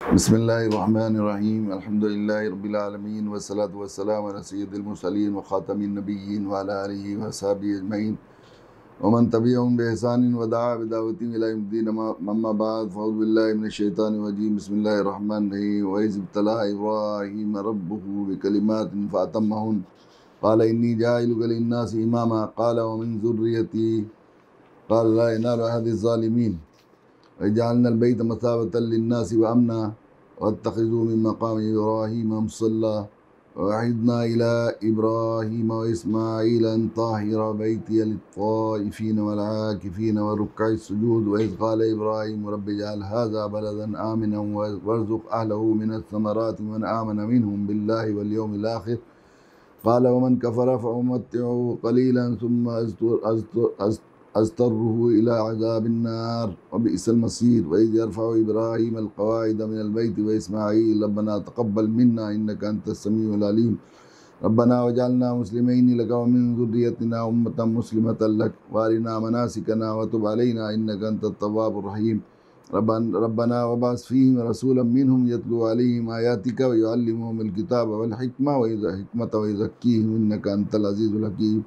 बिस्मिल्लाहिर्रहमानिर्रहीम अल्हम्दुलिल्लाहि रब्बिल आलमीन वस्सलातु वस्सलामु अला सय्यिदिल मुरसलीन व खातमिन नबिय्यीन व अला आलिहि व असहाबिहि अजमईन व मन तबिअहुम बि इहसानिन व दआ बिदावतिहिम इला यौमिद्दीन अम्मा बाद फ़अऊज़ु बिल्लाहि मिनश शैतानिर रजीम बिस्मिल्लाहिर रहमानिर रहीम व इज़ इब्तला इब्राहीम रब्बुहु बिकलिमातिन फ़अतम्महुन क़ाल इन्नी जाइलुका लिन्नासि इमामा क़ाल व मिन ज़ुर्रिय्यती क़ाल ला यनालु अहदिज़ ज़ालिमीन वजअलनल बैत मसाबतल लिन्नासि व अमना वत्तख़िज़ू मिन मक़ामि इब्राहीम मुसल्ला वअहिदना इला इब्राहीम व इस्माईल अन ताहिरा बैतिय लित्ताइफ़ीन वल आकिफ़ीन वरुक्कइस सुजूद व इज़ क़ाल इब्राहीम रब्बि इजअल हाज़ा बलदन आमिनन वरज़ुक़ अहलहु मिनस समराति मन आमन मिनहुम बिल्लाहि वल यौमिल आख़िर क़ाल वमन कफ़र फ़उमत्तिउहु क़लीलन सुम्मा अज़्तरुहु इला अज़ाबिन्नार वबिइसल मसीर व इज़ यरफ़उ इब्राहीमुल क़वाइद मिनल बैति व इस्माईल रब्बना तक़ब्बल मिन्ना इन्नका अंतस समीउल अलीम रब्बना वजअलना मुस्लिमैनि लक व मिन ज़ुर्रिय्यतिना उम्मतन मुस्लिमतन लक व अरिना मनासिकना व तुब अलैना इन्नका अंतत तव्वाबुर रहीम रब्बना वबअस फ़ीहिम रसूलन मिनहुम यतलू अलैहिम आयातिका व युअल्लिमुहुमुल किताब वल हिकमत व युज़क्कीहिम इन्नका अंतल अज़ीज़ुल हकीम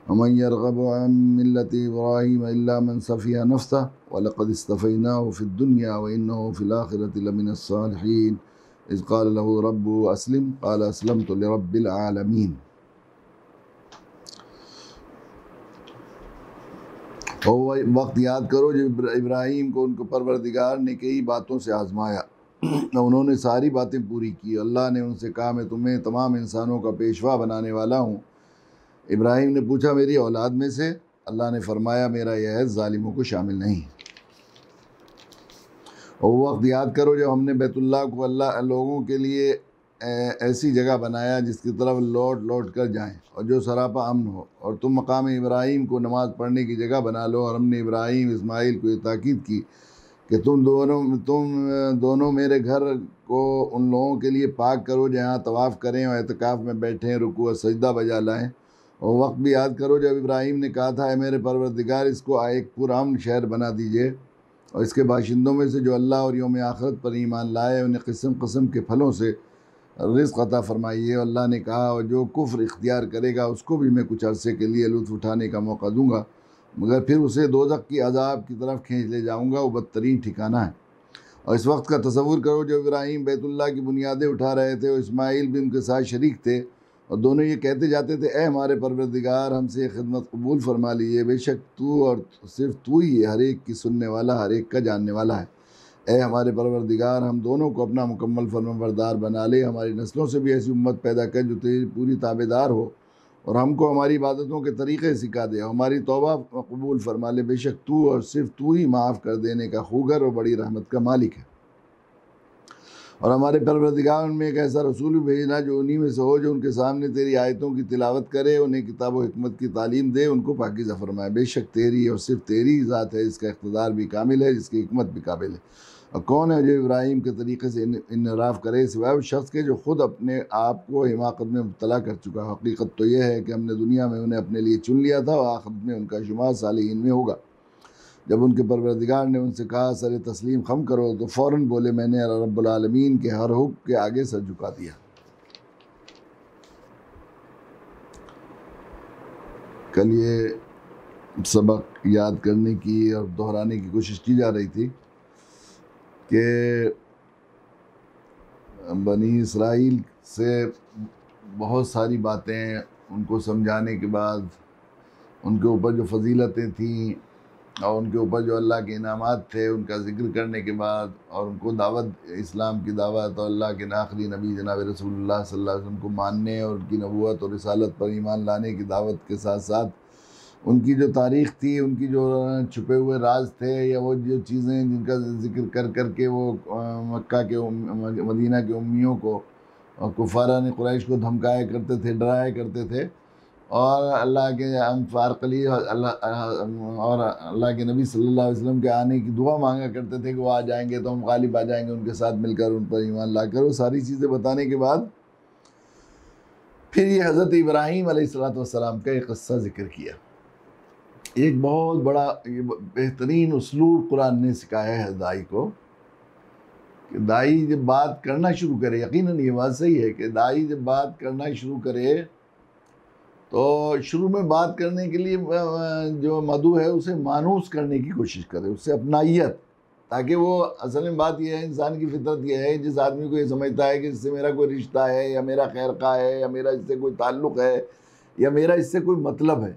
वमन यरग़बु अन मिल्लति इब्राहीम इल्ला मन सफ़िह नफ़्सह वलक़द इस्तफ़ैनाहु फ़िद दुनिया व इन्नहु फ़िल आख़िरति लमिनस सालिहीन इज़ क़ाल लहु रब्बुहु अस्लिम क़ाल अस्लमतु लिरब्बिल आलमीन। और वक्त याद करो जब इब्राहीम को उनको परवरदिगार ने कई बातों से आज़माया, उन्होंने सारी बातें पूरी की। अल्लाह ने उनसे कहा, मैं तुम्हें तमाम इंसानों का पेशवा बनाने वाला हूँ। इब्राहीम ने पूछा, मेरी औलाद में से? अल्लाह ने फरमाया, मेरा यह है ज़ालिमों को शामिल नहीं। और वो वक्त याद करो जब हमने बैतुल्लाह को अल्लाह लोगों के लिए ऐसी जगह बनाया जिसकी तरफ लौट लौट कर जाएं और जो सरापा अमन हो, और तुम मकाम इब्राहीम को नमाज़ पढ़ने की जगह बना लो। और हमने इब्राहीम इस्माईल को ये ताकीद की कि तुम दोनों मेरे घर को उन लोगों के लिए पाक करो जहाँ तवाफ़ करें और एतकाफ़ में बैठें, रुकू और सजदा बजा लाएँ। और वक्त भी याद करो जब इब्राहीम ने कहा था, मेरे परवरदिगार इसको एक पुरअमन शहर बना दीजिए और इसके बाशिंदों में से जो अल्लाह और यौम आखिरत पर ईमान लाए उन्हें किस्म किस्म के फलों से रिज़्क़ अता फरमाइए। अल्लाह ने कहा, और जो कुफ्र इख्तियार करेगा उसको भी मैं कुछ अरसे के लिए लुत्फ़ उठाने का मौका दूँगा, मगर फिर उसे दोज़ख की अज़ाब की तरफ खींच ले जाऊँगा, वो बदतरीन ठिकाना है। और इस वक्त का तसव्वुर करो जब इब्राहीम बैतुल्लाह की बुनियादें उठा रहे थे और इस्माईल भी उनके साथ शरीक थे, और दोनों ये कहते जाते थे, ए हमारे परवरदिगार, हमसे ये खिदमत कबूल फरमा लीजिए, बेशक तू और सिर्फ तू ही हर एक की सुनने वाला, हर एक का जानने वाला है। ए हमारे परवरदिगार, हम दोनों को अपना मुकम्मल फरमाबरदार बना ले, हमारी नस्लों से भी ऐसी उम्मत पैदा कर जो तेरी पूरी ताबेदार हो, और हमको हमारी इबादतों के तरीक़े सिखा दे, हमारी तौबा कबूल फरमा ले। बेशक तू और सिर्फ तू ही माफ़ कर देने का खूगर और बड़ी रहमत का मालिक है। और हमारे परवरदिगार में एक ऐसा रसूल भी भेजना जो उन्हीं में से हो, जो उनके सामने तेरी आयतों की तिलावत करे, उन्हें किताब व हिकमत की तालीम दे, उनको पाकीज़ा फरमाए। बेशक तेरी और सिर्फ तेरी ही ज़ात है, इसका इक़्तिदार भी कामिल है, जिसकी हिकमत भी काबिल है। और कौन है जो इब्राहीम के तरीक़े से इनराफ़ करे, सिवाय उस शख्स के जो ख़ुद अपने आप को हिमाकत में मुब्तला कर चुका। हकीकत तो यह है कि हमने दुनिया में उन्हें अपने लिए चुन लिया था और आखिरत में उनका शुमार सालिहीन में होगा। जब उनके परवरदिगार ने उनसे कहा, सर तस्लीम खम करो, तो फ़ौरन बोले, मैंने रब्बुल आलमीन के हर हुक्म के आगे सर झुका दिया। कल ये सबक याद करने की और दोहराने की कोशिश की जा रही थी कि बनी इसराइल से बहुत सारी बातें उनको समझाने के बाद, उनके ऊपर जो फजीलतें थीं और उनके ऊपर जो अल्लाह के इनामात थे उनका ज़िक्र करने के बाद, और उनको दावत, इस्लाम की दावत और अल्लाह के आखिरी नबी जनाब रसूलुल्लाह सल्लल्लाहु अलैहि वसल्लम को मानने और उनकी नबूवत और रिसालत पर ईमान लाने की दावत के साथ साथ उनकी जो तारीख़ थी, उनकी जो छुपे हुए राज थे, या वो जो चीज़ें जिनका ज़िक्र कर कर के वो मक्का के मदीना के उम्मियों को और कुफ़ारा ने कुरैश को धमकाया करते थे, डराया करते थे, और अल्लाह के फ़ारकली और अल्लाह के नबी सल्लल्लाहु अलैहि वसल्लम के आने की दुआ मांगा करते थे कि वो आ जाएंगे तो हम गालिब आ जाएंगे उनके साथ मिलकर, उन पर ईमान लाकर। वो सारी चीज़ें बताने के बाद फिर ये हज़रत इब्राहीम अलैहिस्सलाम का एक क़स्सा ज़िक्र किया। एक बहुत बड़ा ये बेहतरीन उसलूब कुरान ने सिखाया है दाई को कि दाई जब बात करना शुरू करे, यकीनन ये बात सही है कि दाई जब बात करना शुरू करे तो शुरू में बात करने के लिए जो मधु है उसे मानूस करने की कोशिश करे, उससे अपनाइयत, ताकि वो, असल में बात यह है, इंसान की फितरत यह है, जिस आदमी को ये समझता है कि इससे मेरा कोई रिश्ता है या मेरा खैर खा है या मेरा इससे कोई ताल्लुक़ है या मेरा इससे कोई मतलब है,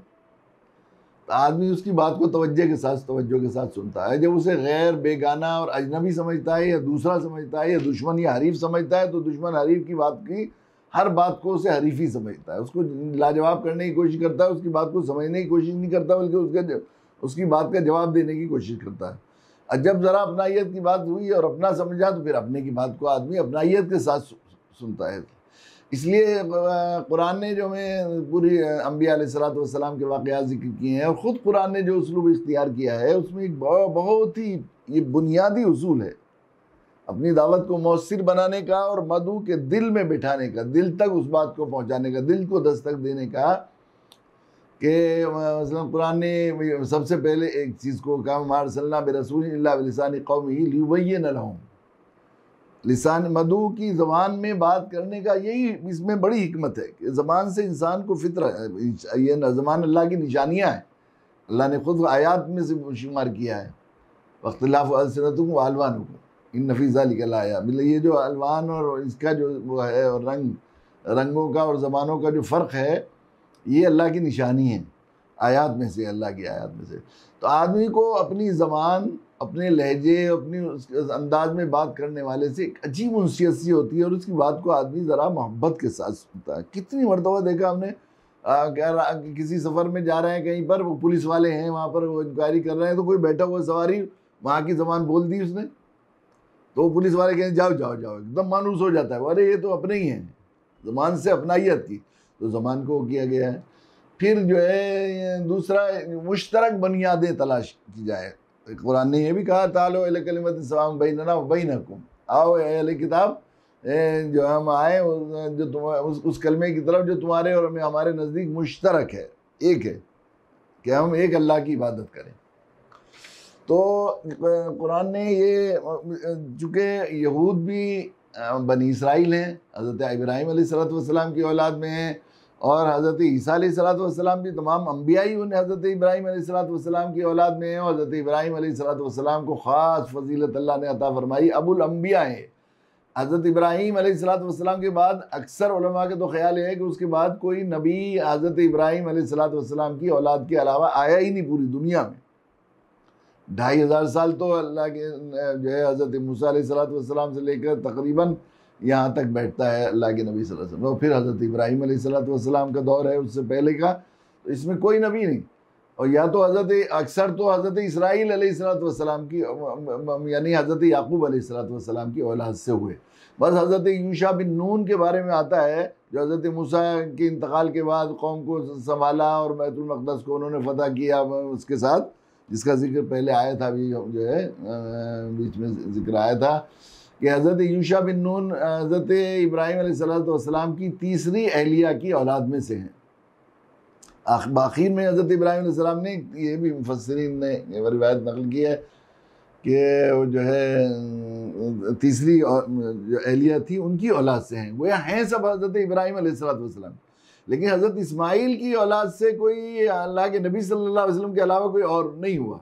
तो आदमी उसकी बात को तवज्जो के साथ सुनता है। जब उसे गैर, बेगाना और अजनबी समझता है या दूसरा समझता है या दुश्मन या हरीफ समझता है, तो दुश्मन हरीफ की बात की हर बात को उसे हरीफी समझता है, उसको लाजवाब करने की कोशिश करता है, उसकी बात को समझने की कोशिश नहीं करता, बल्कि उसकी बात का जवाब देने की कोशिश करता है। और जब ज़रा अपनाइयत की बात हुई और अपना समझा तो फिर अपने की बात को आदमी अपनाइयत के साथ सुनता है। इसलिए कुरान ने जो हमें पूरी अम्बिया अलैहिस्सलाम के वाक़यात ज़िक्र किए हैं और ख़ुद कुरान ने जो उसलूब इख्तियार किया है, उसमें एक बहुत ही ये बुनियादी उसूल है अपनी दावत को मौसर बनाने का और मधु के दिल में बिठाने का, दिल तक उस बात को पहुंचाने का, दिल को दस्तक देने का। कि मसलन कुरान ने सबसे पहले एक चीज़ को कहा, मा अरसलना बिरसूलिन इल्ला बिलिसानि कौमिही लियुबय्यिन लहुम। लिसान, मधु की ज़बान में बात करने का यही इसमें बड़ी हिकमत है कि ज़बान से इंसान को फितरत, ये ज़बान अल्लाह की निशानियाँ हैं, अल्लाह ने ख़ुद आयात में से शुमार किया है, वख्तिलाफ़ु अल्सिनतिकुम व अलवानुकुम इन फी ज़ालिका लाया। मतलब ये जो अलवान और इसका जो वो है और रंगों का और ज़बानों का जो फ़र्क है, ये अल्लाह की निशानी है, आयात में से, अल्लाह की आयात में से। तो आदमी को अपनी ज़बान, अपने लहजे, अपनी उस अंदाज में बात करने वाले से एक अजीब उनसियत सी होती है और उसकी बात को आदमी ज़रा मोहब्बत के साथ सुनता है। कितनी मरतबा देखा हमने, किसी सफ़र में जा रहे हैं कहीं पर, वो पुलिस वाले हैं वहाँ पर, वो इंक्वायरी कर रहे हैं, तो कोई बैठा हुआ सवारी वहाँ की ज़बान बोल दी उसने, तो पुलिस वाले कहें जाओ जाओ जाओ, एकदम मानूस हो जाता है, अरे ये तो अपने ही हैं, ज़बान से अपनाइयत की, तो ज़बान को किया गया है। फिर जो है दूसरा, मुश्तरक बुनियादें तलाश की जाए। कुरान ने यह भी कहा, तालो इला कलिमतिन सवाउन बैनना व बैनकुम, आओ अहले किताब, जो हम आए जो तुम उस कलमे की तरफ जो तुम्हारे और हमारे नज़दीक मुश्तरक है, एक है, कि हम एक अल्लाह की इबादत करें। तो कुरान ने ये, चूँकि यहूद भी बनी इसराइल हैं, हज़रत इब्राहीम अलैहिस्सलाम की औलाद में हैं, और हज़रत ईसा अलैहिस्सलाम भी तमाम अम्बिया ही उन हज़रत इब्राहीम अलैहिस्सलाम की औलाद में हैं, और हज़रत इब्राहीम अलैहिस्सलाम को ख़ास फजीलत अल्लाह ने अता फरमाई, अबुल अम्बिया हैं। हज़रत इब्राहीम अलैहिस्सलाम के बाद अक्सर उलमा के तो ख्याल है कि उसके बाद कोई नबी हज़रत इब्राहीम अलैहिस्सलाम की औलाद के अलावा आया ही नहीं पूरी दुनिया में। 2500 साल तो अल्लाह के जो है हज़रत मूसा अलैहिस्सलाम से लेकर तकरीबन यहाँ तक बैठता है अल्लाह के नबी सल्लल्लाहु अलैहि वसल्लम, और फिर हज़रत इब्राहीम अलैहिस्सलाम का दौर है उससे पहले का, तो इसमें कोई नबी नहीं। और या तो अक्सर तो हज़रत इसराइल अलैहिस्सलाम की, यानी हज़रत याकूब अलैहिस्सलाम की औलाद से हुए। बस हज़रत यूशा बिन नून के बारे में आता है, जो हज़रत मूसा के इंतकाल के बाद कौम को संभाला और बैतुल मक़दस को उन्होंने फ़तह किया उसके साथ, जिसका जिक्र पहले आया था, अभी जो है बीच में जिक्र आया था कि हज़रत यूशा बिन नून हज़रत इब्राहीम अलैहिस्सलाम की तीसरी अहलिया की औलाद में से हैं। आखिर में हज़रत इब्राहीम अलैहिस्सलाम ने, ये भी मुफस्सिरीन ने रिवायत नकल की है कि वो जो है तीसरी जो अहलिया थी उनकी औलाद से हैं, गोया हैं सब हज़रत इब्राहीम अलैहिस्सलाम, लेकिन हज़रत इस्माइल की औलाद से कोई अल्लाह के नबी सल्लल्लाहु अलैहि वसल्लम के अलावा कोई और नहीं हुआ।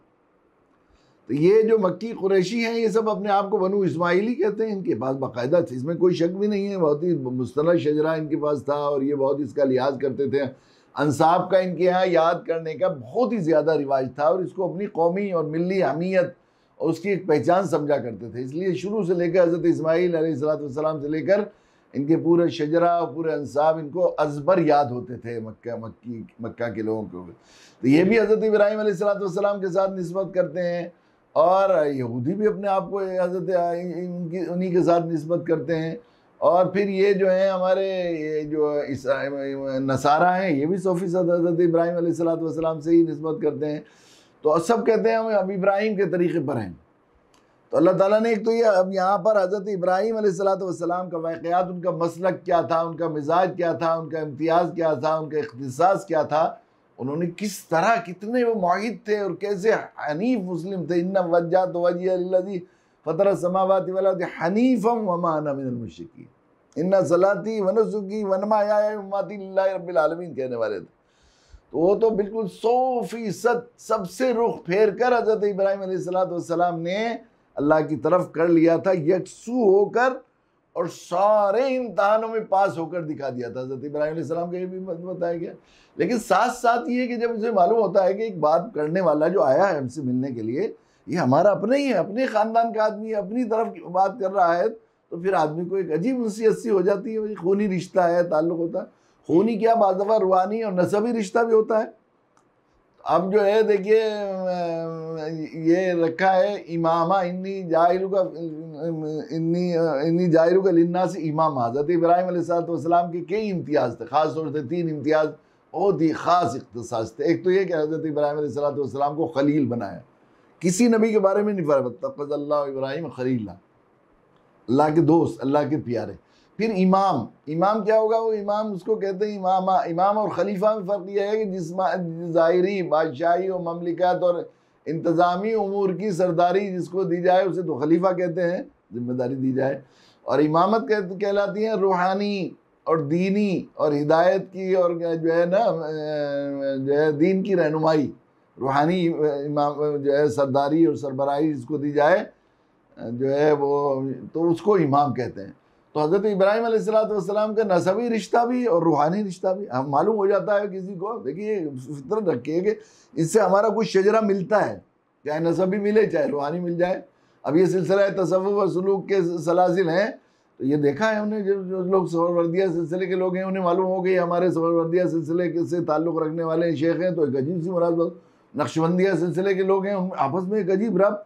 तो ये जो मक्की कुरैशी हैं, ये सब अपने आप को बनु इस्माइली कहते हैं, इनके पास बाकायदा, इसमें कोई शक भी नहीं है, बहुत ही मुस्तनद शजरा इनके पास था और ये बहुत इसका लिहाज करते थे। अंसाब का इनके यहाँ याद करने का बहुत ही ज़्यादा रिवाज था और इसको अपनी कौमी और मिली अहमियत और उसकी एक पहचान समझा करते थे। इसलिए शुरू से लेकर हज़रत इस्माइल अलैहिस्सलाम से लेकर इनके पूरे शजरा और पूरे अंसाब इनको अज़बर याद होते थे मक्का के लोगों को। तो ये भी हज़रत इब्राहीम अलैहिस्सलाम के साथ निस्बत करते हैं, और यहूदी भी अपने आप को हज़रत उन्हीं के साथ निस्बत करते हैं। और फिर ये जो है हमारे ये जो नसारा हैं, ये भी 100% हज़रत इब्राहीम अलैहिस्सलाम से ही निस्बत करते हैं। तो सब कहते हैं हम अब इब्राहीम के तरीक़े पर हैं। तो अल्लाह ताला ने एक तो ये अब यहाँ पर हज़रत इब्राहीम अलैहिस्सलाम का वाक़यात, उनका मसलक क्या था, उनका मिजाज क्या था, उनका इम्तियाज़ क्या था, उनका इख्तिसास क्या था, उन्होंने किस तरह, कितने वो मुआहिद थे और कैसे हनीफ मुस्लिम थे। इन्ना वज्जहतु वजहिया लिल्लज़ी फतर समावाति वल अर्दि हनीफम वमा अना मिनल मुशरिकीन, इन्ना सलाती व नुसुकी व महयाया व ममाती लिल्लाहि रब्बिल आलमीन कहने वाले थे। तो वो तो बिल्कुल 100% सबसे रुख फेर कर हज़रत इब्राहीम अलैहिस्सलाम ने अल्लाह की तरफ कर लिया था, यकसू होकर, और सारे इम्तहानों में पास होकर दिखा दिया था। हज़रत इब्राहीम अलैहिस्सलाम का ये भी बताया गया। लेकिन साथ साथ ये कि जब उसे मालूम होता है कि एक बात करने वाला जो आया है हमसे मिलने के लिए, ये हमारा अपना ही है, अपने ख़ानदान का आदमी है, अपनी तरफ की बात कर रहा है, तो फिर आदमी को एक अजीब उनसीयत सी हो जाती है। खूनी रिश्ता है, ताल्लुक़ होता है। खूनी क्या, बाज़ दफ़ा रूहानी और नसबी रिश्ता भी होता है। अब जो है देखिए, ये रखा है इमामा, इन्नी जाइलुका लिन्नास इमामा। हज़रत इब्राहीम अलैहिस्सलाम के कई इम्तियाज़ थे, ख़ास तौर से 3 इम्तियाज़ बहुत ही ख़ास इख्तिसास थे। एक तो ये कि हज़रत इब्राहीम अलैहिस्सलाम को खलील बनाया, किसी नबी के बारे में नहीं फरमा, तख़ज़ल्लाहु इब्राहीम खलीला, अल्लाह के दोस्त, अल्लाह के प्यारे। फिर इमाम, इमाम क्या होगा? वो इमाम उसको कहते हैं इमामा। इमाम और खलीफा में फ़र्क यह है कि जिस ज़ाहिरी बादशाही और ममलिकत और इंतज़ामी उमूर की सरदारी जिसको दी जाए उसे तो खलीफा कहते हैं, जिम्मेदारी दी जाए। और इमामत कहलाती है रूहानी और दीनी और हिदायत की, और जो है ना जो है दीन की रहनुमाई, रूहानी इमाम जो है सरदारी और सरबराही जिसको दी जाए जो है वो, तो उसको इमाम कहते हैं। तो हज़रत इब्राहीम अलैहिस्सलाम का नसबी रिश्ता भी और रूहानी रिश्ता भी हम मालूम हो जाता है किसी को। देखिए फितरत रखिए कि इससे हमारा कुछ शजरा मिलता है, चाहे नसबी मिले चाहे रूहानी मिल जाए। अब ये सिलसिला तसव्वुफ़ व सुलूक के सलासिल हैं, तो ये देखा है उन्हें, जो लोग सफरवर्दिया सिलसिले के लोग हैं उन्हें मालूम हो गई हमारे सफरवर्दिया सिलसिले से ताल्लुक़ रखने वाले शेख हैं, तो एक अजीब सी मुराद। नक्शबंदिया सिलसिले के लोग हैं, उन आपस में एक अजीब रब,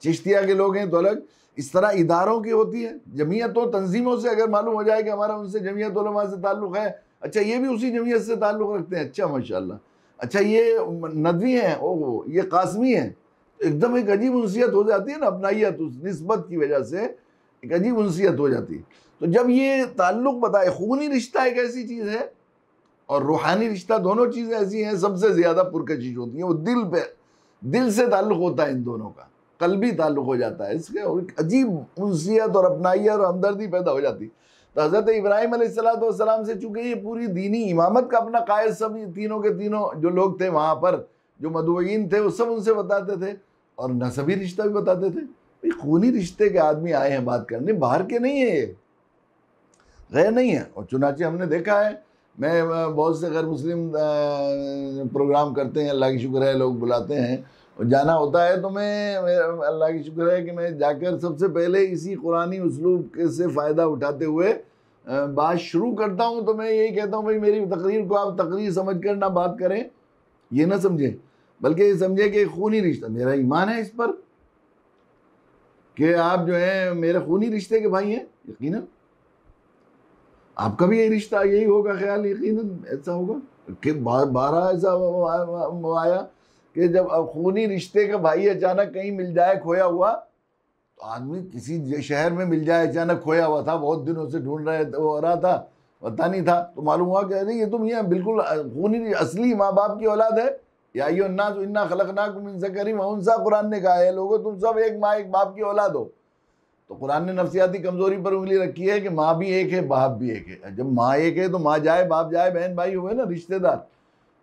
चिश्तिया के लोग हैं तो अलग। इस तरह इदारों की होती है, जमीयतों तंजीमों से अगर मालूम हो जाए कि हमारा उनसे जमीयत उलमा से ताल्लुक़ है, अच्छा ये भी उसी जमीयत से ताल्लुक़ रखते हैं, अच्छा माशाअल्लाह, अच्छा ये नदवी हैं, ओहो ये कासमी हैं, एकदम एक अजीब उनसियत हो जाती है ना, अपनाइयत उस निस्बत की वजह से एक अजीब उनसियत हो जाती है। तो जब ये ताल्लुक़ बताए, खूनी रिश्ता एक ऐसी चीज़ है और रूहानी रिश्ता, दोनों चीज़ें ऐसी हैं सबसे ज़्यादा पुरकशिश होती हैं। वो दिल से ताल्लुक़ होता है, इन दोनों का कल्बी ताल्लुक़ हो जाता है, इसके और एक अजीब उनसियत और अपनाइयत और हमदर्दी पैदा हो जाती है। तो हज़रत इब्राहीम अलैहिस्सलाम से चूँकि ये पूरी दीनी इमामत का अपना कायद, सब तीनों के तीनों जो लोग थे वहाँ पर जो मदऊईन थे वो सब उनसे बताते थे और नसबी रिश्ता भी बताते थे। भाई खूनी रिश्ते के आदमी आए हैं बात करने, बाहर के नहीं है, ये गैर नहीं है। और चुनाचे हमने देखा है, मैं बहुत से गैर मुस्लिम प्रोग्राम करते हैं, अल्लाह की शुक्र है लोग बुलाते हैं, और जाना होता है तो मैं अल्लाह की शुक्र है कि मैं जाकर सबसे पहले इसी कुरानी उसलूब से फ़ायदा उठाते हुए बात शुरू करता हूँ। तो मैं यही कहता हूँ भाई मेरी तकरीर को आप तकरीर समझ कर ना बात करें, ये ना समझें, बल्कि ये समझे कि खूनी रिश्ता, मेरा ईमान है इस पर कि आप जो है मेरे खूनी रिश्ते के भाई हैं, यकीनन आपका भी यही रिश्ता यही होगा, ख्याल यकीनन ऐसा होगा कि बारह ऐसा आया कि जब खूनी रिश्ते का भाई अचानक कहीं मिल जाए खोया हुआ, तो आदमी किसी शहर में मिल जाए, अचानक खोया हुआ था, बहुत दिनों से ढूंढ रहा था, पता नहीं था, तो मालूम हुआ कि नहीं ये तुम ये बिल्कुल खूनी असली माँ बाप की औलाद है। या अय्युहन्नास इन्ना खलक़नाकुम मिन ज़करिन व उन्सा, कुरान ने कहा है लोगों तुम सब एक माँ एक बाप की औलाद हो। तो कुरान ने नफ्सियाती कमज़ोरी पर उंगली रखी है कि माँ भी एक है बाप भी एक है। जब माँ एक है तो माँ जाए बाप जाए, बहन भाई हुए ना रिश्तेदार।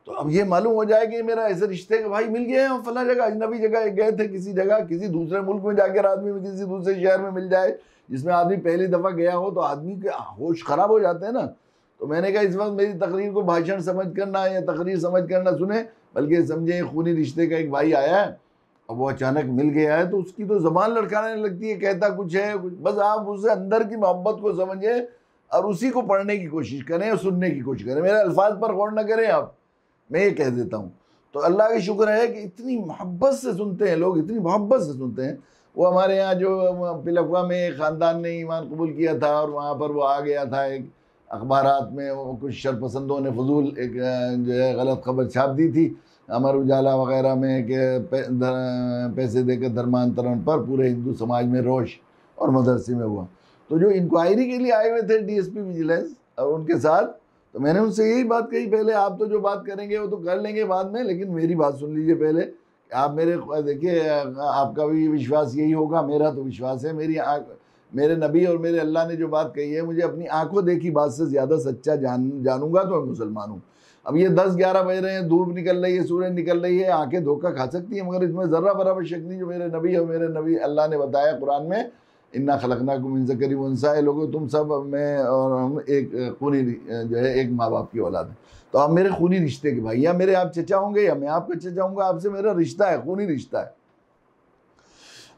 तो अब ये मालूम हो जाए कि मेरा ऐसे रिश्ते के भाई मिल गए हैं, फला जगह अजनबी जगह गए थे, किसी जगह किसी दूसरे मुल्क में जाकर आदमी में किसी दूसरे शहर में मिल जाए जिसमें आदमी पहली दफ़ा गया हो, तो आदमी के होश ख़राब हो जाते हैं ना। तो मैंने कहा इस वक्त मेरी तकरीर को भाषण समझ करना या तकरीर समझ करना सुने, बल्कि समझे खूनी रिश्ते का एक भाई आया है और वो अचानक मिल गया है, तो उसकी तो ज़बान लड़खाने लगती है, कहता कुछ है, बस आप उससे अंदर की मोहब्बत को समझें और उसी को पढ़ने की कोशिश करें और सुनने की कोशिश करें, मेरे अल्फाज पर गौर न करें आप, मैं ये कह देता हूँ। तो अल्लाह की शुक्र है कि इतनी मोहब्बत से सुनते हैं लोग, इतनी मोहब्बत से सुनते हैं। वो हमारे यहाँ जो पिलखवा में एक ख़ानदान ने ईमान कबूल किया था और वहाँ पर वो आ गया था, एक अखबारात में वो कुछ शरपसंदों ने फजूल एक जो है गलत खबर छाप दी थी अमर उजाला वगैरह में कि पैसे देकर धर्मांतरण पर पूरे हिंदू समाज में रोष और मदरसे में हुआ। तो जो इंक्वायरी के लिए आए हुए थे डीएसपी विजिलेंस और उनके साथ, तो मैंने उनसे यही बात कही, पहले आप तो जो बात करेंगे वो तो कर लेंगे बाद में, लेकिन मेरी बात सुन लीजिए पहले आप मेरे देखिए, आपका भी विश्वास यही होगा, मेरा तो विश्वास है, मेरे नबी और मेरे अल्लाह ने जो बात कही है, मुझे अपनी आंखों देखी बात से ज़्यादा सच्चा जानूंगा तो मैं मुसलमान हूँ। अब ये 10-11 बज रहे हैं, धूप निकल रही है, सूरज निकल रही है, आंखें धोखा खा सकती हैं, मगर इसमें ज़र्रा बराबर शक नहीं, जो मेरे नबी और मेरे नबी अल्लाह ने बताया कुरान में, इन्ना खलकनाकुम मिन ज़करिन व उन्सा, लोगों तुम सब, मैं और हम एक खूनी जो है एक माँ बाप की औलाद है। तो आप मेरे खूनी रिश्ते के भाई, या मेरे आप चचा होंगे या मैं आपका चचा हूँगा, आपसे मेरा रिश्ता है, खूनी रिश्ता है।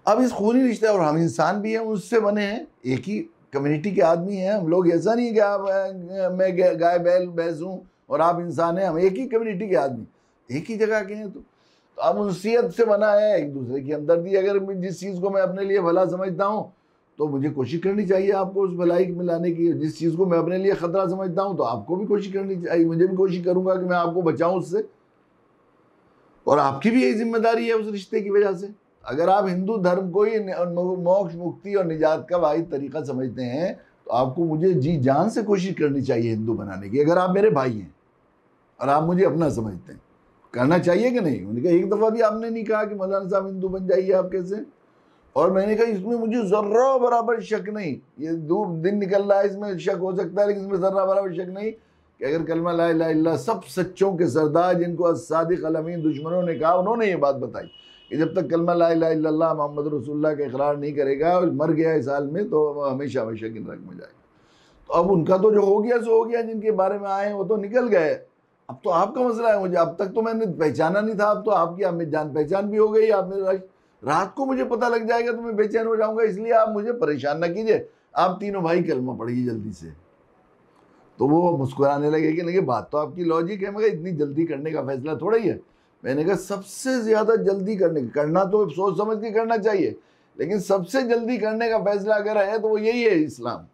अब इस खूनी रिश्ते, और हम इंसान भी हैं, उससे बने हैं, एक ही कम्युनिटी के आदमी हैं हम लोग। ऐसा नहीं है कि आप मैं गाय बैल भैंस हूँ और आप इंसान हैं, हम एक ही कम्युनिटी के आदमी, एक ही जगह के हैं। तो अब उनसीयत से बना है, एक दूसरे की हमदर्दी। अगर जिस चीज़ को मैं अपने लिए भला समझता हूँ तो मुझे कोशिश करनी चाहिए आपको उस भलाई में लाने की। जिस चीज़ को मैं अपने लिए ख़तरा समझता हूँ तो आपको भी कोशिश करनी चाहिए, मुझे भी कोशिश करूँगा कि मैं आपको बचाऊँ उससे, और आपकी भी यही जिम्मेदारी है उस रिश्ते की वजह से। अगर आप हिंदू धर्म को ही मोक्ष, मुक्ति और निजात का वाहिद तरीका समझते हैं तो आपको मुझे जी जान से कोशिश करनी चाहिए हिंदू बनाने की। अगर आप मेरे भाई हैं और आप मुझे अपना समझते हैं, करना चाहिए कि नहीं? उन्होंने कहा एक दफ़ा भी आपने नहीं कहा कि मौलाना साहब हिंदू बन जाइए, आप कैसे? और मैंने कहा इसमें मुझे ज़र्रा बराबर शक नहीं, ये दिन निकल रहा है इसमें शक हो सकता है, लेकिन इसमें ज़र्रा बराबर शक नहीं कि अगर कलमा ला इलाहा इल्लल्लाह, सब सच्चों के सरदार जिनको अस्सादिक अल अमीन दुश्मनों ने कहा, उन्होंने ये बात बताई कि जब तक कलमा ला इलाहा इल्लल्लाह मोहम्मद रसूलुल्लाह का इकरार नहीं करेगा और मर गया इस हाल में तो हमेशा हमेशा की नरक में जाएगा। तो अब उनका तो जो हो गया सो हो गया, जिनके बारे में आए वो तो निकल गए। अब तो आपका मसला है, मुझे अब तक तो मैंने पहचाना नहीं था, अब तो आपकी आप मेरी जान पहचान भी हो गई। आप मेरे रात को मुझे पता लग जाएगा तो मैं बेचैन हो जाऊंगा, इसलिए आप मुझे परेशान ना कीजिए, आप तीनों भाई कलमा पढ़िए जल्दी से। तो वो मुस्कुराने लगे कि नहीं, बात तो आपकी लॉजिक है, मगर इतनी जल्दी करने का फैसला थोड़ा ही है। मैंने कहा सबसे ज़्यादा जल्दी करना तो सोच समझ के करना चाहिए, लेकिन सबसे जल्दी करने का फैसला अगर है तो वो यही है इस्लाम।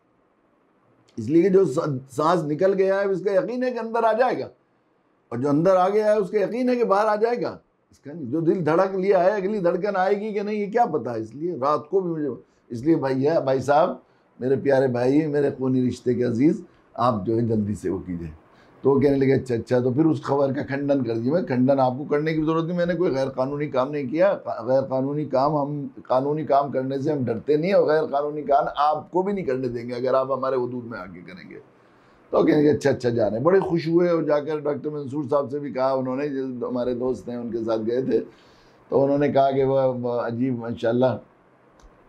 इसलिए कि जो सांस निकल गया है उसका यकीन है कि अंदर आ जाएगा, और जो अंदर आ गया है उसका यकीन है कि बाहर आ जाएगा। इसका नहीं, जो दिल धड़क लिया है अगली धड़कन आएगी कि नहीं ये क्या पता है। इसलिए रात को भी मुझे, इसलिए भाई साहब, मेरे प्यारे भाई, मेरे खूनी रिश्ते के अजीज़, आप जो है जल्दी से वो कीजिए। तो वो कहने लगे अच्छा, तो फिर उस खबर का खंडन कर दिया। मैं खंडन आपको करने की ज़रूरत नहीं, मैंने कोई गैर कानूनी काम नहीं किया। गैर कानूनी काम, हम कानूनी काम करने से हम डरते नहीं, और गैर कानूनी काम आपको भी नहीं करने देंगे अगर आप हमारे हुदूद में आगे करेंगे। तो कहेंगे अच्छा जा रहे हैं, बड़े खुश हुए। और जाकर डॉक्टर मंसूर साहब से भी कहा उन्होंने, जो हमारे दोस्त हैं उनके साथ गए थे, तो उन्होंने कहा कि वह अजीब माशाल्लाह,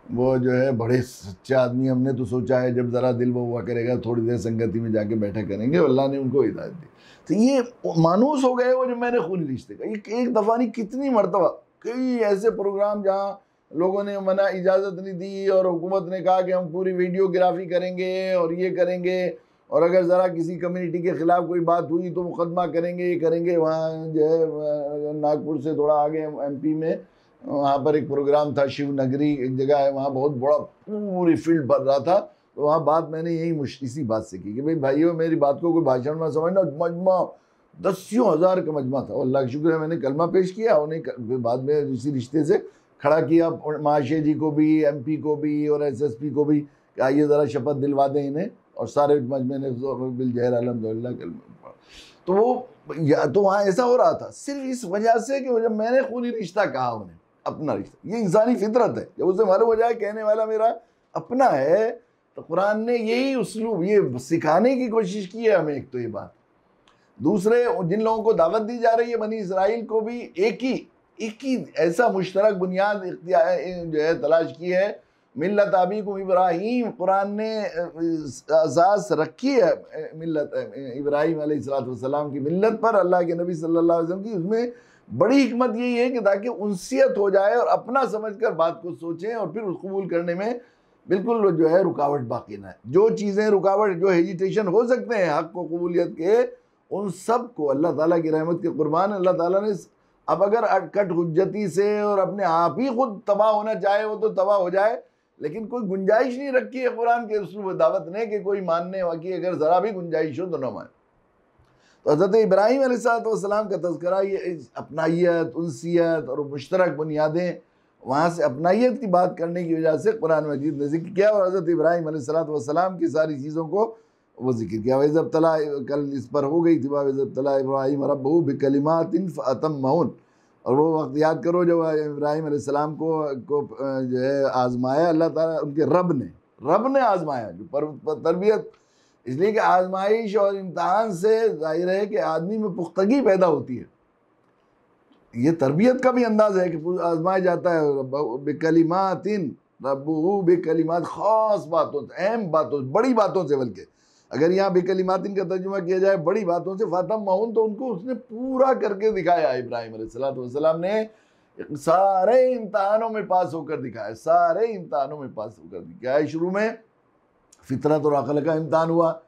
वो जो है बड़े सच्चे आदमी, हमने तो सोचा है जब ज़रा दिल वो हुआ करेगा थोड़ी देर संगति में जाके बैठा करेंगे, अल्लाह ने उनको हिदायत दी। तो ये मानूस हो गए वो जो मैंने खूनी रिश्ते का, एक दफ़ा नहीं कितनी मरतबा, कई ऐसे प्रोग्राम जहाँ लोगों ने मना इजाज़त नहीं दी और हुकूमत ने कहा कि हम पूरी वीडियोग्राफी करेंगे और ये करेंगे, और अगर ज़रा किसी कम्युनिटी के ख़िलाफ़ कोई बात हुई तो मुकदमा करेंगे, ये करेंगे। वहाँ जो है नागपुर से थोड़ा आगे MP में, वहाँ पर एक प्रोग्राम था, शिव नगरी एक जगह है, वहाँ बहुत बड़ा पूरी फील्ड भर रहा था। तो वहाँ बात मैंने यही इसी बात से की कि भाइयों मेरी बात को कोई भाषण में समझना, मजमा 10,000 का मजमा था। अल्लाह का शुक्र है मैंने कलमा पेश किया, उन्हें बाद में इसी रिश्ते से खड़ा किया, महाशय जी को भी, MP को भी और SSP को भी, कि आइए ज़रा शपथ दिलवा दें इन्हें, और सारे मजमे ने बिलजहर अल्हम्दुलिल्लाह कलमा। तो वो तो वहाँ ऐसा हो रहा था सिर्फ इस वजह से कि जब मैंने खूनी रिश्ता कहा उन्हें, अपना रिश्ता, ये इंसानी फितरत है, जब उसे मालूम हो जाए कहने वाला मेरा अपना है, तो कुरान ने यही उसलूब ये सिखाने की कोशिश की है हमें। एक तो ये बात, दूसरे जिन लोगों को दावत दी जा रही है बनी इसराइल को भी एक ही ऐसा मुश्तरक बुनियाद जो है तलाश की है, मिल्लत अबीकुम इब्राहीम। कुरान ने असास रखी है मिल्लत इब्राहीम अलैहिस्सलाम की मिल्लत पर, अल्लाह के नबी सल्लल्लाहु अलैहि वसल्लम की। उसमें बड़ी हिकमत यही है कि ताकि उनसियत हो जाए और अपना समझकर बात को सोचें, और फिर उस कबूल करने में बिल्कुल जो है रुकावट बाकी ना है। जो चीज़ें रुकावट, जो हेजिटेशन हो सकते हैं हक़ को कबूलियत के, उन सब को अल्लाह ताला की रहमत के कुर्बान अल्लाह ताला ने, अब अगर अटकट हुज्जती से और अपने आप ही खुद तबाह होना चाहे वो तो तबाह हो जाए, लेकिन कोई गुंजाइश नहीं रखी है कुरान के उसलूब दावत ने कि कोई मानने वाकई अगर ज़रा भी गुंजाइश हो तो न माने। तो हज़रत इब्राहीम अलैहिस्सलाम का तज़किरा ये अपनाइयत, उनसियत और मुश्तरक बुनियादें, वहाँ से अपनाइयत की बात करने की वजह से कुरान मजीद ने जिक्र किया, और हज़रत इब्राहीम अलैहिस्सलाम की सारी चीज़ों को वो जिक्र किया। वइज़ब्तला, कल इस पर हो गई थी, वइज़ब्तला इब्राहीम रब्बहू बिकलिमातिन फ़अतम्महुन, और वो वक्त याद करो जब इब्राहिम अलैहिस्सलाम को जो है आजमाया अल्लाह ताला, उनके रब ने आजमाया, जो तरबियत, इसलिए कि आजमाइश और इम्तहान से जाहिर है कि आदमी में पुख्तगी पैदा होती है। ये तरबियत का भी अंदाज है कि आजमाया जाता है। बेकलिमातिन रब्बुहु बेकलिमात, ख़ास बातों से, अहम बातों से, बड़ी बातों से, बल्कि अगर यहाँ बेकलिमातिन का तर्जुमा किया जाए बड़ी बातों से, फातम माउन, तो उनको उसने पूरा करके दिखाया। इब्राहिम अलैहिस्सलाम ने सारे इम्तहानों में पास होकर दिखाया, सारे इम्तहानों में पास होकर दिखाया। शुरू में फितरत और अक़ल का इम्तहान हुआ,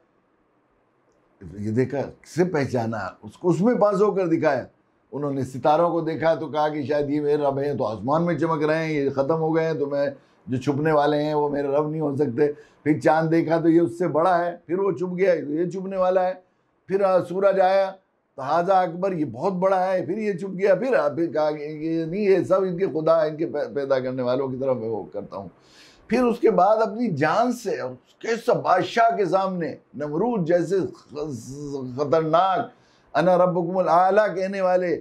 ये देखा, किसे पहचाना, उसको उसमें पास होकर दिखाया। उन्होंने सितारों को देखा तो कहा कि शायद ये मेरे रब हैं, तो आसमान में चमक रहे हैं, ये ख़त्म हो गए हैं, तो मैं जो छुपने वाले हैं वो मेरे रब नहीं हो सकते। फिर चाँद देखा तो ये उससे बड़ा है, फिर वो छुप गया, तो ये छुपने वाला है। फिर सूरज आया तो हाजा अकबर, ये बहुत बड़ा है, फिर ये छुप गया। फिर कहा कि ये नहीं, ये सब इनके खुदा, इनके पैदा करने वालों की तरफ मैं वो करता हूँ। फिर उसके बाद अपनी जान से और कैसा बादशाह के सामने, नमरूद जैसे खतरनाक, अना रब्बुकुमुल आला कहने वाले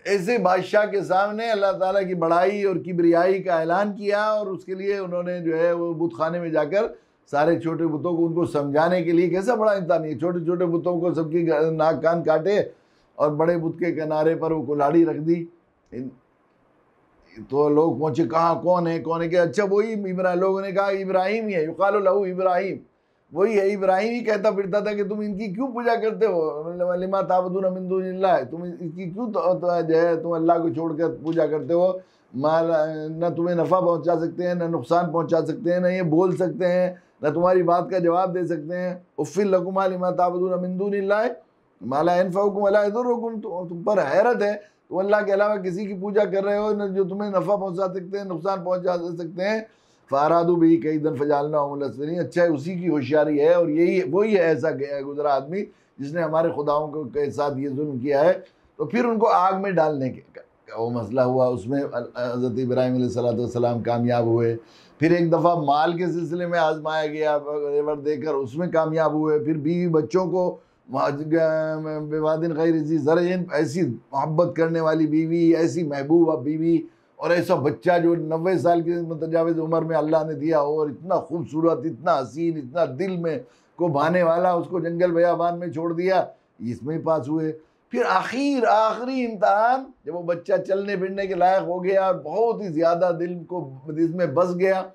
ऐसे बादशाह के सामने अल्लाह ताला की बड़ाई और किबरियाई का ऐलान किया। और उसके लिए उन्होंने जो है वो बुत खाने में जाकर सारे छोटे बुतों को उनको समझाने के लिए, कैसा बड़ा इंसान है, छोटे छोटे बुतों को सबकी नाक कान काटे और बड़े बुत के किनारे पर वो कुल्हाड़ी रख दी। तो लोग पहुँचे, कहाँ कौन है, कौन है? कि अच्छा वही इब्राहिम, लोगों ने कहा इब्राहिम ही है, युकालु लहू इब्राहिम, वही है। इब्राहिम ही कहता फिरता था कि तुम इनकी क्यों पूजा करते हो, लिमा ताबुदून मिन दूनिल्लाह, तुम इसकी क्यों जो है तुम अल्लाह को छोड़कर पूजा करते हो। माल न तुम्हें नफ़ा पहुंचा सकते हैं, न नुकसान पहुंचा सकते हैं, न ये बोल सकते हैं, न तुम्हारी बात का जवाब दे सकते हैं। उफ़्फ़िल लकुम लिमा ताबुदून मिन दूनिल्लाह मा ला यनफ़उकुम व ला यदुर्रुकुम, तुम पर हैरत है, तुम अल्लाह के अलावा किसी की पूजा कर रहे हो न जो तुम्हें नफ़ा पहुँचा सकते हैं, नुकसान पहुँचा सकते हैं। फ़ारादू भी कई दिन फजालना उमलसफरीन, अच्छा है, उसी की होशियारी है। और यही वही है ऐसा गुजरा आदमी जिसने हमारे खुदाओं के साथ ये जुल्म किया है। तो फिर उनको आग में डालने का वो मसला हुआ, उसमें हज़रत इब्राहीम अलैहिस्सलाम कामयाब हुए। फिर एक दफ़ा माल के सिलसिले में आजमाया गया, रेवर देकर उसमें कामयाब हुए। फिर बीवी बच्चों को बेवादिन गैर ज़ी ज़रअन, ऐसी मोहब्बत करने वाली बीवी, ऐसी महबूबा बीवी और ऐसा बच्चा जो 90 साल की मुतजाविज़ उम्र में अल्लाह ने दिया हो, और इतना खूबसूरत, इतना हसीन, इतना दिल में को भाने वाला, उसको जंगल बयाबान में छोड़ दिया, इसमें ही पास हुए। फिर आखिरी इम्तहान जब वो बच्चा चलने फिरने के लायक हो गया, बहुत ही ज़्यादा दिल में बस गया,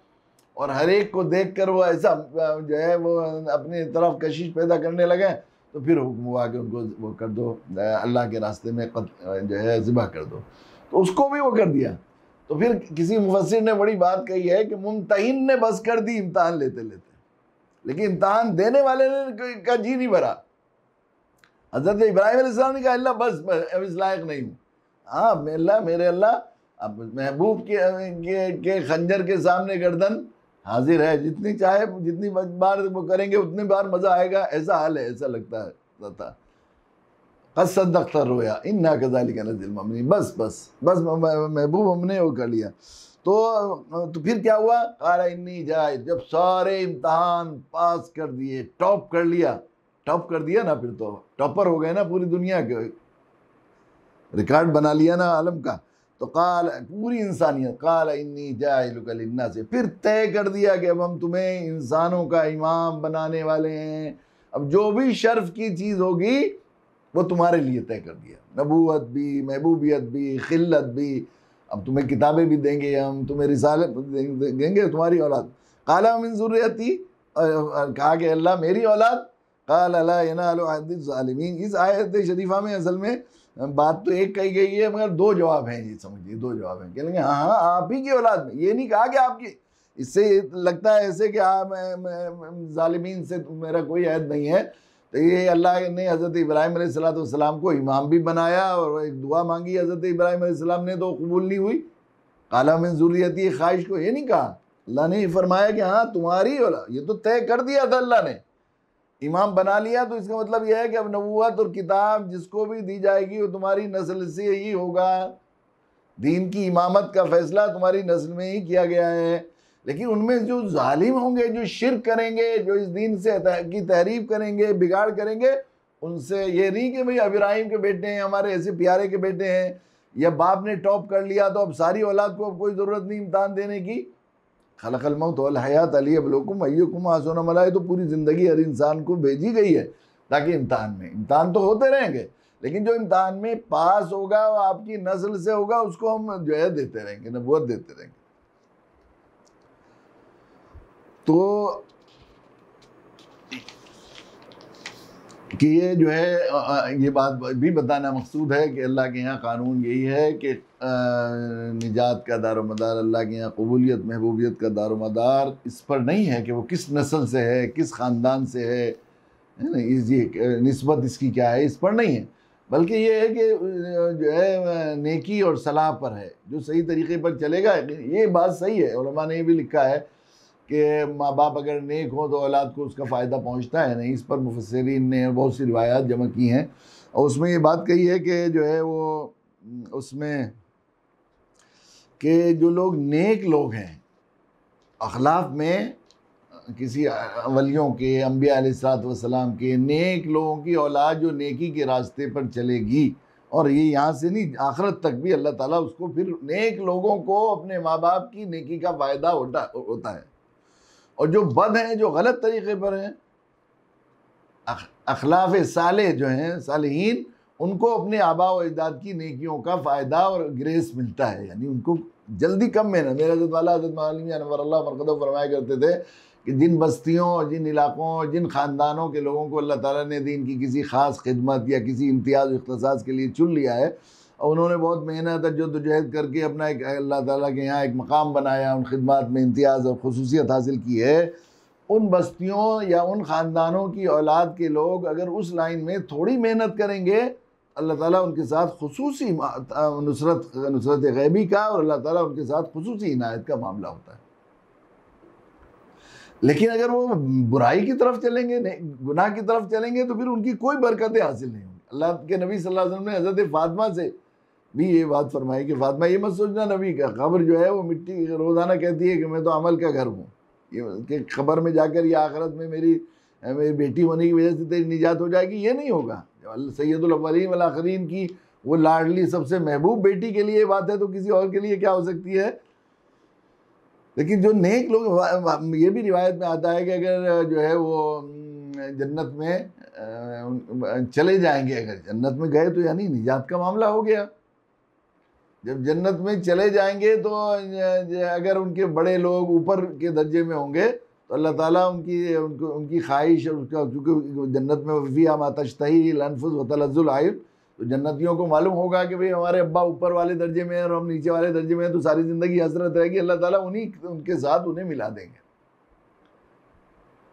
और हर एक को देख कर वो ऐसा जो है वो अपनी तरफ कशिश पैदा करने लगे, तो फिर हुक्म हुआ कि उनको वो कर दो, अल्लाह के रास्ते में जो है ज़िबा कर दो। तो उसको भी वो कर दिया। तो फिर किसी मुफस्सिर ने बड़ी बात कही है कि मुम्तहिन ने बस कर दी इम्तहान लेते लेते, लेकिन इम्तहान देने वाले ने का जी नहीं भरा। हज़रत इब्राहीम अलैहिस्सलाम ने कहा अल्लाह बस अब इस लायक नहीं हूँ। हाँ मेरे अल्लाह, अब महबूब के खंजर के सामने गर्दन हाजिर है, जितनी चाहे जितनी बार वो करेंगे उतनी बार मज़ा आएगा, ऐसा हाल है, ऐसा लगता है था। क़द सद्दक़्ता रोया इन्ना कज़ालिका नज़्ज़िल मुमिनीन, बस महबूब हमने वो कर लिया। तो फिर क्या हुआ, क़ाला इन्नी जाइल, जब सारे इम्तहान पास कर दिए, टॉप कर दिया ना, फिर तो टॉपर हो गए ना पूरी दुनिया के, रिकॉर्ड बना लिया ना आलम का। तो क़ाल, पूरी इंसानियत, क़ाल इन्नी जाइलुका लिन्नास, फिर तय कर दिया कि अब हम तुम्हें इंसानों का इमाम बनाने वाले हैं। अब जो भी शर्फ की चीज़ होगी वो तुम्हारे लिए तय कर दिया, नबूवत भी, महबूबियत भी, खिल्लत भी। अब तुम्हें किताबें भी देंगे हम, तुम्हें रिसालत देंगे, तुम्हारी औलाद। क़ाला मिन ज़ुर्रियती, कहा कि अल्लाह मेरी औलाद। क़ाला ला यनालु अहदिज़ ज़ालिमीन। इस आयत शरीफा में असल में बात तो एक कही गई है, मगर दो जवाब हैं, ये समझिए, दो जवाब हैं। कहेंगे हाँ आप ही की औलाद में, ये नहीं कहा कि आपकी। इससे लगता है ऐसे कि ज़ालिमीन से मेरा कोई अहद नहीं है। तो ये अल्लाह ने हज़रत इब्राहीम अलैहिस्सलाम को इमाम भी बनाया, और एक दुआ मांगी हज़रत इब्राहीम अलैहिस्सलाम ने, तो कबूल नहीं हुई। क़ाला मिन ज़ुर्रियती, ख्वाहिश को ये नहीं कहा, अल्लाह ने फरमाया कि हाँ तुम्हारी औलाद, ये तो तय कर दिया था अल्लाह ने, इमाम बना लिया। तो इसका मतलब यह है कि अब नबूवत और किताब जिसको भी दी जाएगी वो तुम्हारी नस्ल से ही होगा। दीन की इमामत का फ़ैसला तुम्हारी नस्ल में ही किया गया है। लेकिन उनमें जो जालिम होंगे, जो शिर्क करेंगे, जो इस दीन से की तहरीफ करेंगे, बिगाड़ करेंगे, उनसे ये नहीं कि भाई इब्राहीम के बेटे हैं, हमारे ऐसे प्यारे के बेटे हैं, या बाप ने टॉप कर लिया तो अब सारी औलाद को अब कोई ज़रूरत नहीं इम्तहान देने की। खलक़ल मौत वल हयात लियब्लुवकुम अय्युकुम अहसनु अमला, तो पूरी ज़िंदगी हर इंसान को भेजी गई है ताकि इम्तहान तो होते रहेंगे, लेकिन जो इम्तहान में पास होगा वो आपकी नस्ल से होगा, उसको हम जो है देते रहेंगे, नबूवत देते रहेंगे। तो कि ये जो है ये बात भी बताना मकसूद है कि अल्लाह के यहाँ कानून यही है कि निजात का दारोमदार, अल्लाह के यहाँ कबूलियत महबूबियत का दारोमदार इस पर नहीं है कि वो किस नस्ल से है, किस ख़ानदान से है ना, ये निस्बत इसकी क्या है, इस पर नहीं है, बल्कि ये है कि जो है नेकी और सलाह पर है, जो सही तरीक़े पर चलेगा। ये बात सही है, उलमा ने ये भी लिखा है कि माँ बाप अगर नेक हो तो औलाद को उसका फ़ायदा पहुँचता है नहीं। इस पर मुफस्सिरीन ने बहुत सी रिवायात जमा की हैं और उसमें ये बात कही है कि जो है वो उसमें कि जो लोग नेक लोग हैं, अखलाक में किसी वलियों के, अम्बिया अलैहिस्सलाम के नेक लोगों की औलाद जो नेकी के रास्ते पर चलेगी, और ये यहाँ से नहीं आखिरत तक भी अल्लाह ताला उसको फिर नेक लोगों को अपने माँ बाप की नेकी का फ़ायदा होता है। और जो बद हैं, जो गलत तरीक़े पर हैं, अखलाफ साले जो हैं सालिहीन, उनको अपने आबा व अजदाद की नेकियों का फ़ायदा और ग्रेस मिलता है, यानी उनको जल्दी कम में ना। मेरा हज़रत वाला हज़रत मौलवी अनवर मरकज़ फरमाया करते थे कि जिन बस्तियों और जिन इलाक़ों और जिन ख़ानदानों के लोगों को अल्लाह ताला ने दीन की किसी ख़ास खिदमत या किसी इम्तियाज़ इख्तिसास के लिए चुन लिया है और उन्होंने बहुत मेहनत जद्दोजहद करके अपना एक अल्लाह ताला के यहाँ एक मकाम बनाया, उन खिदमत में इम्तियाज़ और खुसूसियत हासिल की है, उन बस्तियों या उन ख़ानदानों की औलाद के लोग अगर उस लाइन में थोड़ी मेहनत करेंगे, अल्लाह ताला उनके साथ खुसूसी नुसरत गैबी का और अल्लाह ताला उनके साथ खुसूसी इनायत का मामला होता है। लेकिन अगर वो बुराई की तरफ चलेंगे, गुनाह की तरफ चलेंगे, तो फिर उनकी कोई बरकतें हासिल नहीं होंगी। अल्लाह के नबी सल्लल्लाहु अलैहि वसल्लम ने हज़रत फ़ातिमा से भी ये बात फरमाई कि फ़ातिमा ये मत सोचना नबी का कब्र जो है वो मिट्टी, रोज़ाना कहती है कि मैं तो अमल का घर हूँ, ये कि ख़बर में जाकर ये आखिरत में मेरी बेटी होने की वजह से तेरी निजात हो जाएगी, ये नहीं होगा। सैयदुल अव्वलीन वल आखिरीन की वो लाडली सबसे महबूब बेटी के लिए बात है तो किसी और के लिए क्या हो सकती है। लेकिन जो नेक लोग, ये भी रिवायत में आता है कि अगर जो है वो जन्नत में चले जाएंगे, अगर जन्नत में गए तो यानी निजात का मामला हो गया। जब जन्नत में चले जाएंगे तो अगर उनके बड़े लोग ऊपर के दर्जे में होंगे तो अल्लाह ताला उनकी ख्वाहिश और उसका, क्योंकि जन्नत में फ़ीहा मा तश्तही अल अनफुस व तलज़्ज़ुल आयुन, तो जन्नतियों को मालूम होगा कि भाई हमारे अब्बा ऊपर वाले दर्जे में हैं और हम नीचे वाले दर्जे में हैं, तो सारी ज़िंदगी हसरत रहेगी। अल्लाह ताला उनके साथ उन्हें मिला देंगे,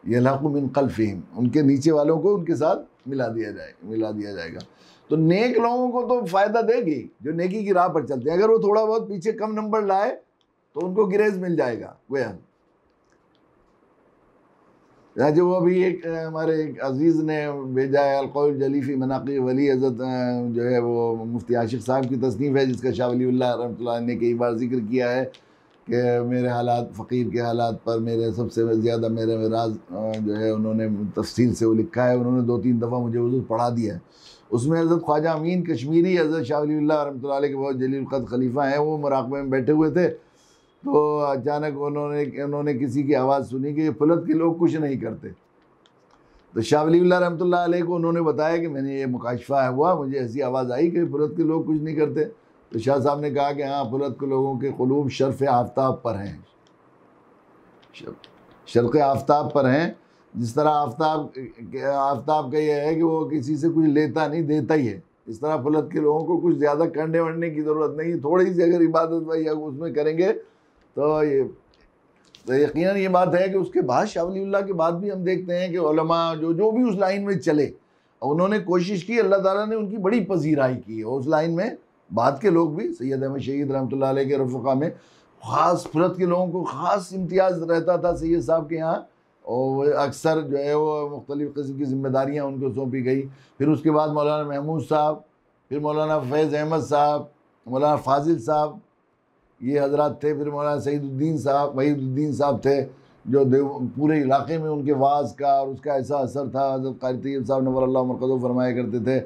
यल्हक़ु मिन ख़ल्फ़िहिम, उनके नीचे वालों को उनके साथ मिला दिया जाएगा। तो नेक लोगों को तो फ़ायदा देगी जो नेकी की राह पर चलते हैं। अगर वो थोड़ा बहुत पीछे कम नंबर लाए तो उनको गिरेज मिल जाएगा। वह जो वो अभी एक हमारे एक अजीज़ ने भेजा है, अलक़ौल जलीफ़ी मनाक़िब वली हज़रत, जो है वो मुफ्ती आशिक़ साहब की तसनीफ़ है, जिसका शाह वलीउल्लाह रहमतुल्लाह ने कई बार ज़िक्र किया है कि मेरे हालात, फ़कीर के हालात पर मेरे सबसे ज़्यादा मेरे राज जो है उन्होंने तफ़सील से वो लिखा है। उन्होंने 2-3 दफ़ा मुझे वो पढ़ा दिया है। उसमें हज़रत ख्वाजा अमीन कश्मीरी हज़रत शाह वलीउल्लाह रहमतुल्लाह अलैह के बहुत जलील क़द्र खलीफा हैं, वो मुराक़बे में बैठे हुए थे तो अचानक उन्होंने किसी की आवाज़ सुनी कि फुलत के लोग कुछ नहीं करते। तो शाह वलीउल्लाह रहमतुल्लाह अलैह को उन्होंने बताया कि मैंने ये मुकाशफा हुआ, मुझे ऐसी आवाज़ आई कि फुलत के लोग कुछ नहीं करते। तो शाह साहब ने कहा कि हाँ, फुलत के लोगों के क़ुलूब शर्फ़ आफ्ताब पर हैं, शर्क़ आफ्ताब पर हैं। जिस तरह आफ्ताब का ये है कि वो किसी से कुछ लेता नहीं, देता ही है, इस तरह फुलत के लोगों को कुछ ज़्यादा करने वरने की ज़रूरत नहीं। थोड़ी सी अगर इबादत भाई उसमें करेंगे तो यकीनन ये बात है कि उसके बाद शाह वलीउल्लाह के बाद भी हम देखते हैं कि उलमा जो भी उस लाइन में चले, उन्होंने कोशिश की, अल्लाह ताला ने उनकी बड़ी पजीराई की। और उस लाइन में बाद के लोग भी, सैयद अहमद शहीद रहमतुल्लाह अलैह के रफ़क़ा में ख़ास फुलत के लोगों को ख़ास इम्तियाज़ रहता था सैयद साहब के यहाँ, और अक्सर जो है वो मुख्तलिफ़ किस्म की ज़िम्मेदारियाँ उनको सौंपी गई। फिर उसके बाद मौलाना महमूद साहब, फिर मौलाना फैज़ अहमद साहब, मौलाना फ़ाज़िल साहब, ये हजरात थे। फिर मौलाना सईदुद्दीन साहब, वहीदुद्दीन साहब थे, जो पूरे इलाके में उनके वाज़ का और उसका ऐसा असर था। हज़रत क़ारी तैयब साहब नव्वरल्लाहु मरक़दहू फरमाया करते थे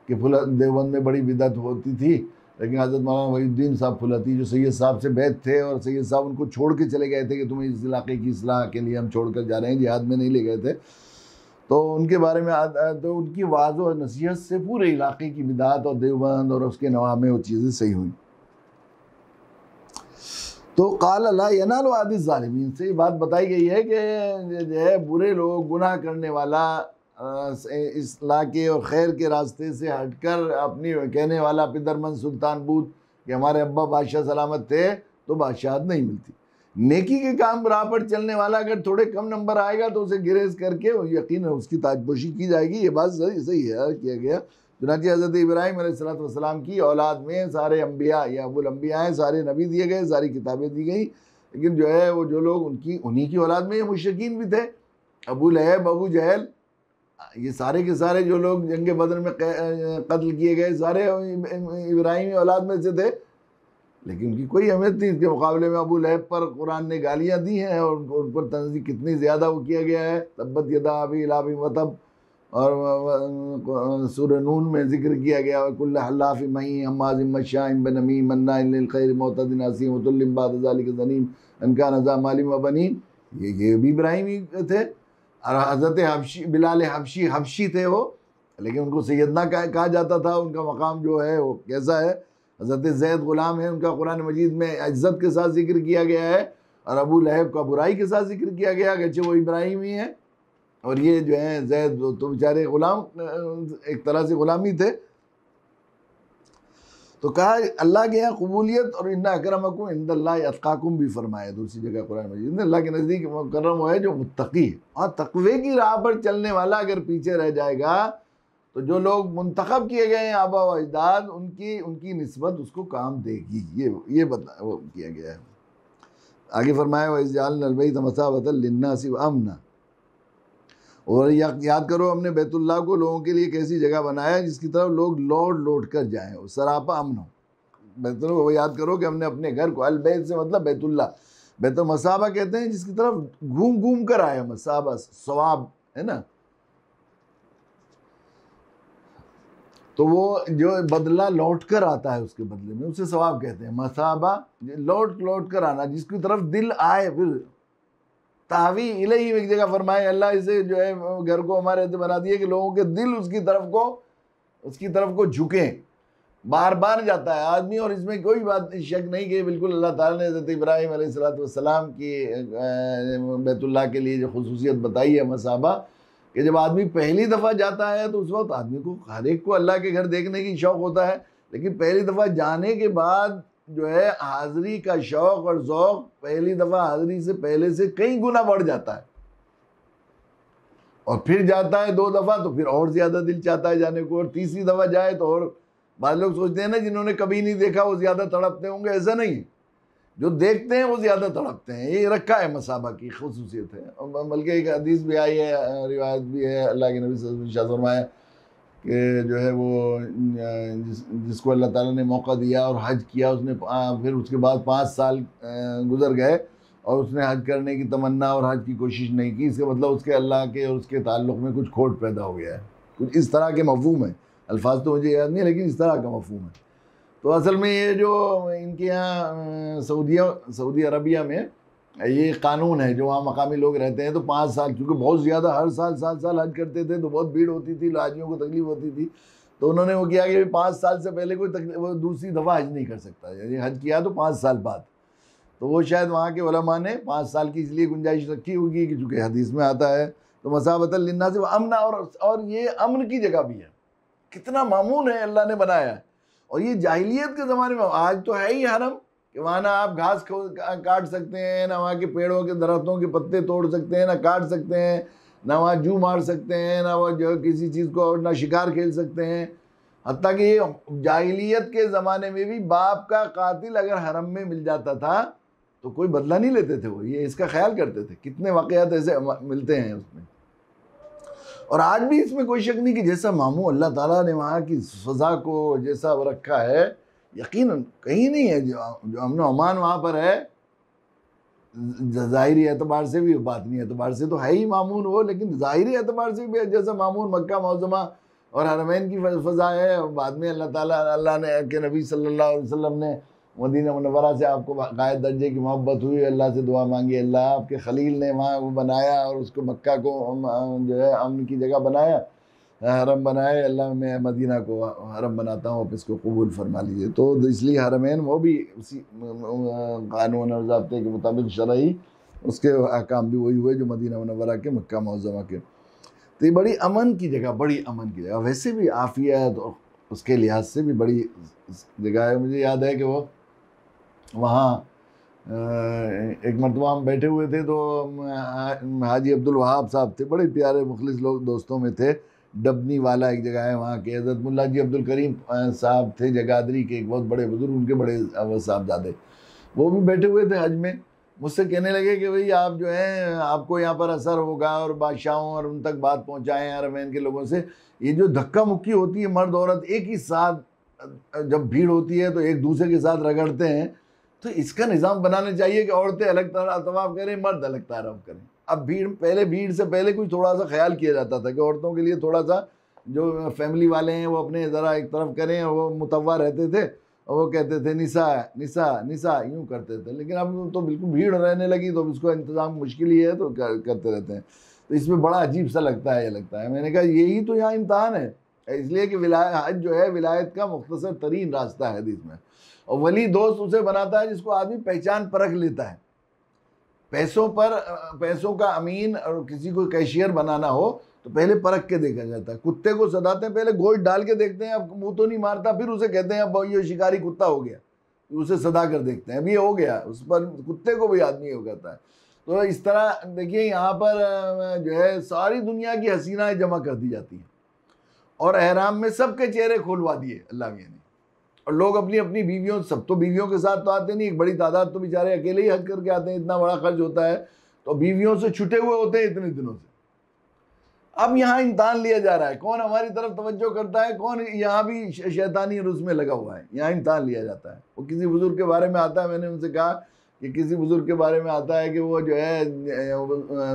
कि देवबंद में बड़ी बिदअत होती थी, लेकिन हज़रत मौलाना वहीउद्दीन साहब फुलती जो सैयद साहब से बैत थे, और सैयद साहब उनको छोड़ के चले गए थे कि तुम्हें इस इलाके की इस्लाह के लिए हम छोड़ कर जा रहे हैं, जिहाद में नहीं ले गए थे। तो उनके बारे में तो उनकी वाज़ और नसीहत से पूरे इलाके की बिदात और देवबंद और उसके नवा में वो चीज़ें सही हुई। तो काल ला यनालु आदि ज़ालिमीन से ये बात बताई गई है कि जो है बुरे लोग, गुनाह करने वाला, इस्लाह के और खैर के रास्ते से हटकर अपनी कहने वाला पिदरमन सुल्तान बूत कि हमारे अब्बा बादशाह सलामत थे, तो बादशाहत नहीं मिलती। नेकी के काम राह पर चलने वाला अगर थोड़े कम नंबर आएगा तो उसे गिरेज करके यकीन उसकी ताजपोशी की जाएगी। ये बात सही है किया गया। चुनांचे हज़रत इब्राहीम अलैहिस्सलाम की औलाद में सारे अम्बिया या अबुल अम्बिया हैं, सारे नबी दिए गए, सारी किताबें दी गई, लेकिन जो है वो जो लोग उन्हीं की औलाद में ये मुशरिकीन भी थे। अबू लहब, अबू जहल, ये सारे के सारे जो लोग जंग बदर में कत्ल किए गए सारे इब्राहिमी औलाद में से थे, लेकिन उनकी कोई अहमियत नहीं। इसके मुकाबले में अबू लहब पर कुरान ने गालियाँ दी हैं और उन पर तंज़ीह कितनी ज़्यादा वो किया गया है। तब्बत यदा अबी लहब वतब, और सूरह नून में जिक्र किया गया कुल्ल हल्लाफि महीन हम्माज़िम मश्शाइन बनमीम मन्नाइन लिल खैर मुअतदिन असीम मुतल्लिम बाद ज़ालिका ज़नीम अन कान ज़ा मालिम व बनीन, ये भी इब्राहिमी थे। और हज़रत हबशी, बिलाल हबशी थे वो, लेकिन उनको सैयदना कहा जाता था। उनका मकाम जो है वो कैसा है। हज़रत ज़ैद ग़ुलाम है, उनका कुरान मजीद में इज़्ज़त के साथ जिक्र किया गया है, और अबू लहब का बुराई के साथ जिक्र किया गया, अगरचे वो इब्राहिमी है। और ये जो है ज़ैद तो बेचारे ग़ुलाम, एक तरह से ग़ुलामी थे। तो कहा अल्लाह के यहाँ कबूलियत, और इन्ना अकरमकुम इंदल्लाहि अत्काकुम भी फरमाया दूसरी जगह कुरान मजीद में। अल्लाह के नज़दीक मुकर्रम वो है जो मुत्तकी है। और तक़वे की राह पर चलने वाला अगर पीछे रह जाएगा तो जो लोग मुंतखब किए गए हैं आबा व अजदाद, उनकी निस्बत उसको काम देगी। ये वो किया गया है। आगे फरमाया व इज़्जाअलनल बैत मसाबतल लिन्नासि व अमना, और याद करो हमने बैतुल्लाह को लोगों के लिए कैसी जगह बनाया है जिसकी तरफ लोग लौट कर जाएं और सरापा अमन हो। बैतुल्लाह वो याद करो कि हमने अपने घर को, अल बैत से मतलब बैतुल्लाह, बैतुल मसाबा कहते हैं जिसकी तरफ घूम कर आए। मसाबा सवाब है ना, तो वो जो बदला लौट कर आता है उसके बदले में उसे सवाब कहते हैं। मसाबा लौट कर आना, जिसकी तरफ दिल आए। फिर तावी इलही एक जगह फरमाए अल्लाह इसे जो है घर को हमारे ऐसे बना दिए कि लोगों के दिल उसकी तरफ को झुकें। बार बार जाता है आदमी, और इसमें कोई बात शक नहीं कि बिल्कुल अल्लाह ताला ने हज़रत इब्राहीम अलैहिस्सलाम की बैतुल्लाह के लिए जो खुसूसियत बताई है मसाबा, कि जब आदमी पहली दफ़ा जाता है तो उस वक्त आदमी को, हर एक को अल्लाह के घर देखने की शौक़ होता है, लेकिन पहली दफ़ा जाने के बाद जो है हाज़िरी का शौक़ और ज़ौक़ पहली दफ़ा हाज़िरी से पहले से कई गुना बढ़ जाता है। और फिर जाता है 2 दफ़ा तो फिर और ज़्यादा दिल चाहता है जाने को, और तीसरी दफ़ा जाए तो और। बाद लोग सोचते हैं ना जिन्होंने कभी नहीं देखा वो ज़्यादा तड़पते होंगे, ऐसा नहीं है। जो देखते हैं वो ज़्यादा तड़पते हैं। ये रखा है मसाबा की खुसूसियत है। बल्कि एक हदीस भी आई है, रिवायत भी है, अल्लाह के नबी सल्लल्लाहु अलैहि वसल्लम ने फरमाया कि जो है वो जिसको अल्लाह ताला ने मौका दिया और हज किया, उसने फिर उसके बाद 5 साल गुजर गए और उसने हज करने की तमन्ना और हज की कोशिश नहीं की, इसका मतलब उसके अल्लाह के और उसके ताल्लुक़ में कुछ खोट पैदा हो गया है। कुछ इस तरह के मफ़हूम है, अल्फाज तो मुझे याद नहीं, लेकिन इस तरह का मफ़हूम है। तो असल में ये जो इनके यहाँ सऊदी अरबिया में ये कानून है, जो वहाँ मकामी लोग रहते हैं, तो 5 साल, चूँकि बहुत ज़्यादा हर साल हज करते थे तो बहुत भीड़ होती थी, हाजियों को तकलीफ होती थी, तो उन्होंने वो किया कि 5 साल से पहले वो दूसरी दफ़ा हज नहीं कर सकता, यानी हज किया तो 5 साल बाद। तो वो शायद वहाँ के उलमा ने 5 साल की इसलिए गुंजाइश रखी होगी कि चूँकि हदीस में आता है तो मसाबतल लिन्नास से अमना, और ये अमन की जगह भी है। कितना मामून है अल्लाह ने बनाया है। और ये जाहिलियत के ज़माने में, आज तो है ही हरम कि वहाँ ना आप घास काट सकते हैं, ना वहाँ के पेड़ों के दरख्तों के पत्ते तोड़ सकते हैं, ना काट सकते हैं, ना वहाँ जू मार सकते हैं, ना वो जो किसी चीज़ को, ना शिकार खेल सकते हैं। हत्ता कि जाहिलियत के ज़माने में भी बाप का कातिल अगर हरम में मिल जाता था तो कोई बदला नहीं लेते थे, वो ये इसका ख्याल करते थे। कितने वाक़यात ऐसे मिलते हैं उसमें। और आज भी इसमें कोई शक नहीं कि जैसा मामू अल्लाह ताला ने वहाँ की सज़ा को जैसा रखा है, यकीनन कहीं नहीं है। जो अमन अमान वहाँ पर है, ज़ाहिरी एतबार से भी, बातिनी एतबार से तो है ही मामून वो, लेकिन ज़ाहिरी एतबार से भी जैसा मामून मक्का मुअज़्ज़मा और हरमैन की फ़ज़ा है। बाद में अल्लाह ने के नबी सल्लल्लाहु अलैहि वसल्लम ने मदीना मुनव्वरा से आपको गायत दर्जे की मोहब्बत हुई, अल्लाह से दुआ मांगी, अल्लाह आपके खलील ने वहाँ वो बनाया और उसको मक्का को जो है अमन की जगह बनाया, हरम बनाए, अल्लाह मैं मदीना को हरम बनाता हूँ, आप इसको कबूल फरमा लीजिए। तो इसलिए हरमैन वो भी उसी कानून और ज़ाब्ते के मुताबिक शरई उसके अहकाम भी वही हुए जो मदीना मुनव्वरा के, मक्का मुअज़्ज़मा के। तो ये बड़ी अमन की जगह, बड़ी अमन की जगह, वैसे भी आफियत और उसके लिहाज से भी बड़ी जगह है। मुझे याद है कि वो वहाँ एक मरतबा हम बैठे हुए थे तो हाजी अब्दुल वहाब साहब थे, बड़े प्यारे मुखलिस लोग, दोस्तों में थे। डबनी वाला एक जगह है वहाँ के, हज़रत मुल्ला जी अब्दुल करीम साहब थे जगादरी के, एक बहुत बड़े बुजुर्ग, उनके बड़े साहबजादे, वो भी बैठे हुए थे हज में। मुझसे कहने लगे कि भाई आप जो हैं, आपको यहाँ पर असर होगा और बादशाहों और उन तक बात पहुँचाएँ हरमैन के लोगों से। ये जो धक्का मुक्की होती है मर्द औरत एक ही साथ, जब भीड़ होती है तो एक दूसरे के साथ रगड़ते हैं, तो इसका निज़ाम बनाना चाहिए कि औरतें अलग तवाफ करें, मर्द अलग तवाफ करें। अब भीड़ से पहले कुछ थोड़ा सा ख्याल किया जाता था कि औरतों के लिए थोड़ा सा जो फैमिली वाले हैं वो अपने ज़रा एक तरफ करें, और वो मुतव्वा रहते थे और वो कहते थे निसा निसा निसा, यूँ करते थे। लेकिन अब तो बिल्कुल भीड़ रहने लगी तो इसको इंतज़ाम मुश्किल ही है, तो करते रहते हैं। तो इसमें बड़ा अजीब सा लगता है, ये लगता है। मैंने कहा यही तो यहाँ इम्तहान है, इसलिए कि हज जो है विलायत का मुख्तसर तरीन रास्ता है हदीस में। और वली दोस्त उसे बनाता है जिसको आदमी पहचान परख लेता है। पैसों का अमीन और किसी को कैशियर बनाना हो तो पहले परख के देखा जाता है। कुत्ते को सदाते हैं, पहले गोश्त डाल के देखते हैं, अब मुंह तो नहीं मारता, फिर उसे कहते हैं अब ये शिकारी कुत्ता हो गया, उसे सदा कर देखते हैं, अब ये हो गया, उस पर कुत्ते को भी आदमी हो कहता है। तो इस तरह देखिए यहाँ पर जो है सारी दुनिया की हसीनाएं जमा कर दी जाती हैं और एहराम में सबके चेहरे खोलवा दिए अल्लाह मियां ने। और लोग अपनी अपनी बीवियों, सब तो बीवियों के साथ तो आते नहीं, एक बड़ी तादाद तो बेचारे अकेले ही हज करके आते हैं, इतना बड़ा खर्च होता है, तो बीवियों से छुटे हुए होते हैं इतने दिनों से। अब यहाँ इम्तहान लिया जा रहा है, कौन हमारी तरफ तवज्जो करता है, कौन यहाँ भी शैतानी रुस में लगा हुआ है, यहाँ इम्तहान लिया जाता है। वो किसी बुजुर्ग के बारे में आता है, मैंने उनसे कहा कि किसी बुजुर्ग के बारे में आता है कि वो जो है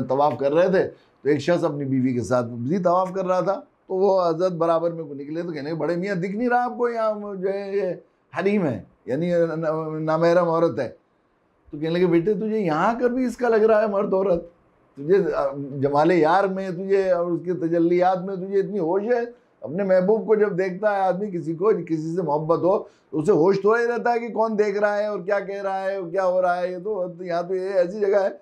तवाफ़ कर रहे थे, तो एक शख्स अपनी बीवी के साथ भी तवाफ़ कर रहा था, तो वो हज़रत बराबर में को निकले तो कहने बड़े मियाँ दिख नहीं रहा आपको, यहाँ जो है ये हरीम है, यानी नामहरम औरत है। तो कहने लगे बेटे तुझे यहाँ कर भी इसका लग रहा है मर्द औरत, तुझे जमाले यार में तुझे और उसके तजल्लियात में तुझे इतनी होश है। अपने महबूब को जब देखता है आदमी, किसी से मोहब्बत हो तो उसे होश थोड़ा ही रहता है कि कौन देख रहा है और क्या कह रहा है और क्या हो रहा है। ये तो यहाँ तो ये ऐसी जगह है।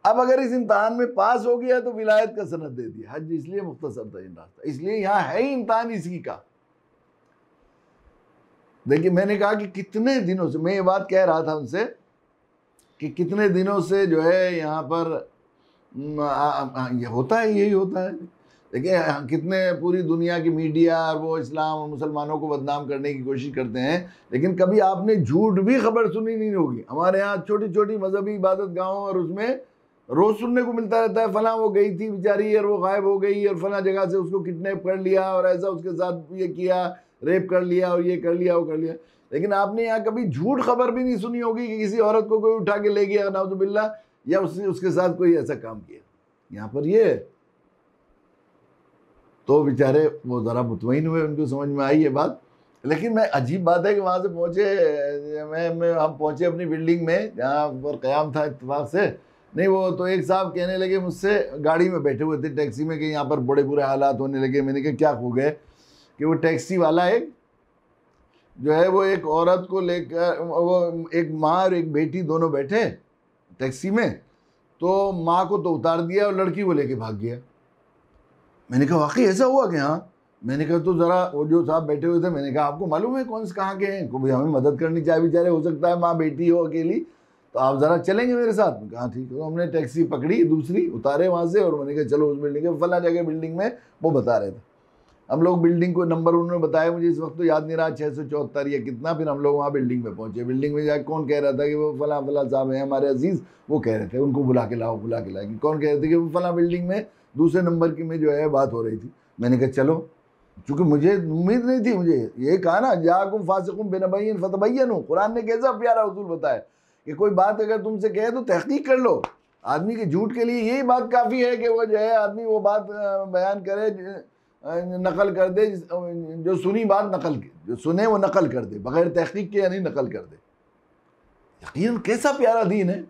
अब अगर इस इम्तहान में पास हो गया तो विलायत का सनद दे दिया। हज इसलिए मुख्तसर तरीन रास्ता, इसलिए यहाँ है ही इम्तहान इसी का। देखिए मैंने कहा कि कितने दिनों से मैं ये बात कह रहा था उनसे कि कितने दिनों से जो है यहाँ पर ये होता है, यही होता है। देखिए कितने पूरी दुनिया की मीडिया और वो इस्लाम और मुसलमानों को बदनाम करने की कोशिश करते हैं, लेकिन कभी आपने झूठ भी खबर सुनी नहीं होगी। हमारे यहाँ छोटी छोटी मजहबी इबादत गाहों और उसमें रोज़ सुनने को मिलता रहता है, फलां वो गई थी बेचारी और वो गायब हो गई और फलां जगह से उसको किडनैप कर लिया और ऐसा उसके साथ ये किया, रेप कर लिया और ये कर लिया वो कर लिया। लेकिन आपने यहाँ कभी झूठ खबर भी नहीं सुनी होगी कि किसी औरत को कोई उठा के ले गया नाउजुबिल्लाह, या उसके साथ कोई ऐसा काम किया। यहाँ पर ये तो बेचारे वो ज़रा मुतमईन हुए, उनको समझ में आई ये बात। लेकिन मैं अजीब बात है कि वहाँ से पहुँचे, हम पहुँचे अपनी बिल्डिंग में जहाँ पर क़याम था इत्तेफाक से। नहीं वो तो एक साहब कहने लगे मुझसे, गाड़ी में बैठे हुए थे टैक्सी में, कि यहाँ पर बड़े बुरे हालात होने लगे। मैंने कहा क्या हो गए? कि वो टैक्सी वाला एक जो है वो एक औरत को लेकर, वो एक माँ और एक बेटी दोनों बैठे टैक्सी में, तो माँ को तो उतार दिया और लड़की को लेके भाग गया। मैंने कहा वाकई ऐसा हुआ कि हाँ? मैंने कहा तो ज़रा वो जो साहब बैठे हुए थे, मैंने कहा आपको मालूम है कौन से कहाँ के हैं? को भाई हमें मदद करनी चाहिए, बेचारे हो सकता है माँ बेटी हो अकेली, तो आप ज़रा चलेंगे मेरे साथ? कहा ठीक है। तो हमने टैक्सी पकड़ी दूसरी, उतारे वहाँ से, और मैंने कहा चलो उस बिल्डिंग के फला जगह बिल्डिंग में, वो बता रहे थे। हम लोग बिल्डिंग को नंबर उन्होंने बताया, मुझे इस वक्त तो याद नहीं रहा 674 या कितना। फिर हम लोग वहाँ बिल्डिंग में पहुँचे। बिल्डिंग में जाकर कौन कह रहा था कि वो फला फला साहब हैं हमारे अजीज़, वो कह रहे थे उनको बुला के लाओ बुला के लाओ। कौन कह रहे थे कि वो फला बिल्डिंग में दूसरे नंबर की में जो है बात हो रही थी। मैंने कहा चलो, चूँकि मुझे उम्मीद नहीं थी, मुझे ये कहा ना जाकुम फासिकुम बिनबय्यिन फतबय्यनु, कुरान ने कैसा प्यारा उसूल बताया कि कोई बात अगर तुमसे कहे तो तहकीक कर लो। आदमी के झूठ के लिए यही बात काफ़ी है कि वो जो है आदमी वो बात बयान करे नकल कर दे, जो सुनी बात नकल, जो सुने वो नकल कर दे बगैर तहकीक के, यानी नकल कर दे। यकीन कैसा प्यारा दीन है।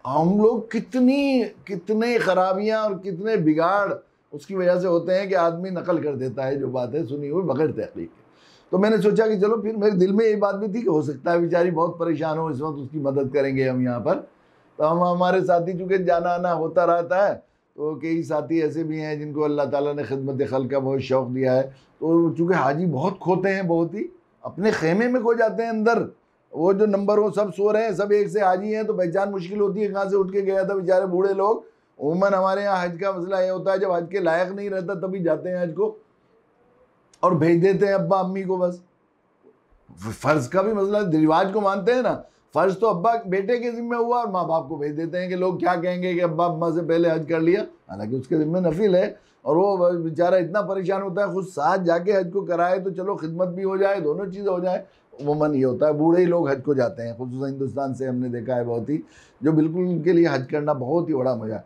हम लोग कितने खराबियां और कितने बिगाड़ उसकी वजह से होते हैं कि आदमी नकल कर देता है जो बात है सुनी हुई बगैर तहकीक के। तो मैंने सोचा कि चलो, फिर मेरे दिल में ये बात भी थी कि हो सकता है बेचारी बहुत परेशान हो इस वक्त, उसकी मदद करेंगे हम यहाँ पर। तो हम हमारे साथी चूँकि जाना आना होता रहता है, तो कई साथी ऐसे भी हैं जिनको अल्लाह ताला ने खिदमत खल्क का बहुत शौक़ दिया है। तो चूँकि हाजी बहुत खोते हैं, बहुत ही अपने खेमे में खो जाते हैं अंदर। वो जो नंबर हो सब सो रहे हैं, सब एक से हाजी हैं, तो पहचान मुश्किल होती है कहाँ से उठ के गया था बेचारे बूढ़े लोग। उमूमन हमारे यहाँ हज का मसला ये होता है, जब हज के लायक नहीं रहता तभी जाते हैं हज को, और भेज देते हैं अब्बा अम्मी को। बस फ़र्ज़ का भी मसला, रिवाज को मानते हैं ना, फ़र्ज़ तो अब्बा बेटे के ज़िम्मे हुआ और माँ बाप को भेज देते हैं कि लोग क्या कहेंगे कि अब्बा अम्मा से पहले हज कर लिया, हालांकि उसके ज़िम्मे नफिल है। और वो बेचारा इतना परेशान होता है, खुद साथ जाके हज को कराए तो चलो खिदमत भी हो जाए, दोनों चीज़ें हो जाए। उमूमन ये होता है बूढ़े ही लोग हज को जाते हैं, खुसूसन हिंदुस्तान से हमने देखा है बहुत ही, जो बिल्कुल उनके लिए हज करना बहुत ही बड़ा मज़ा है।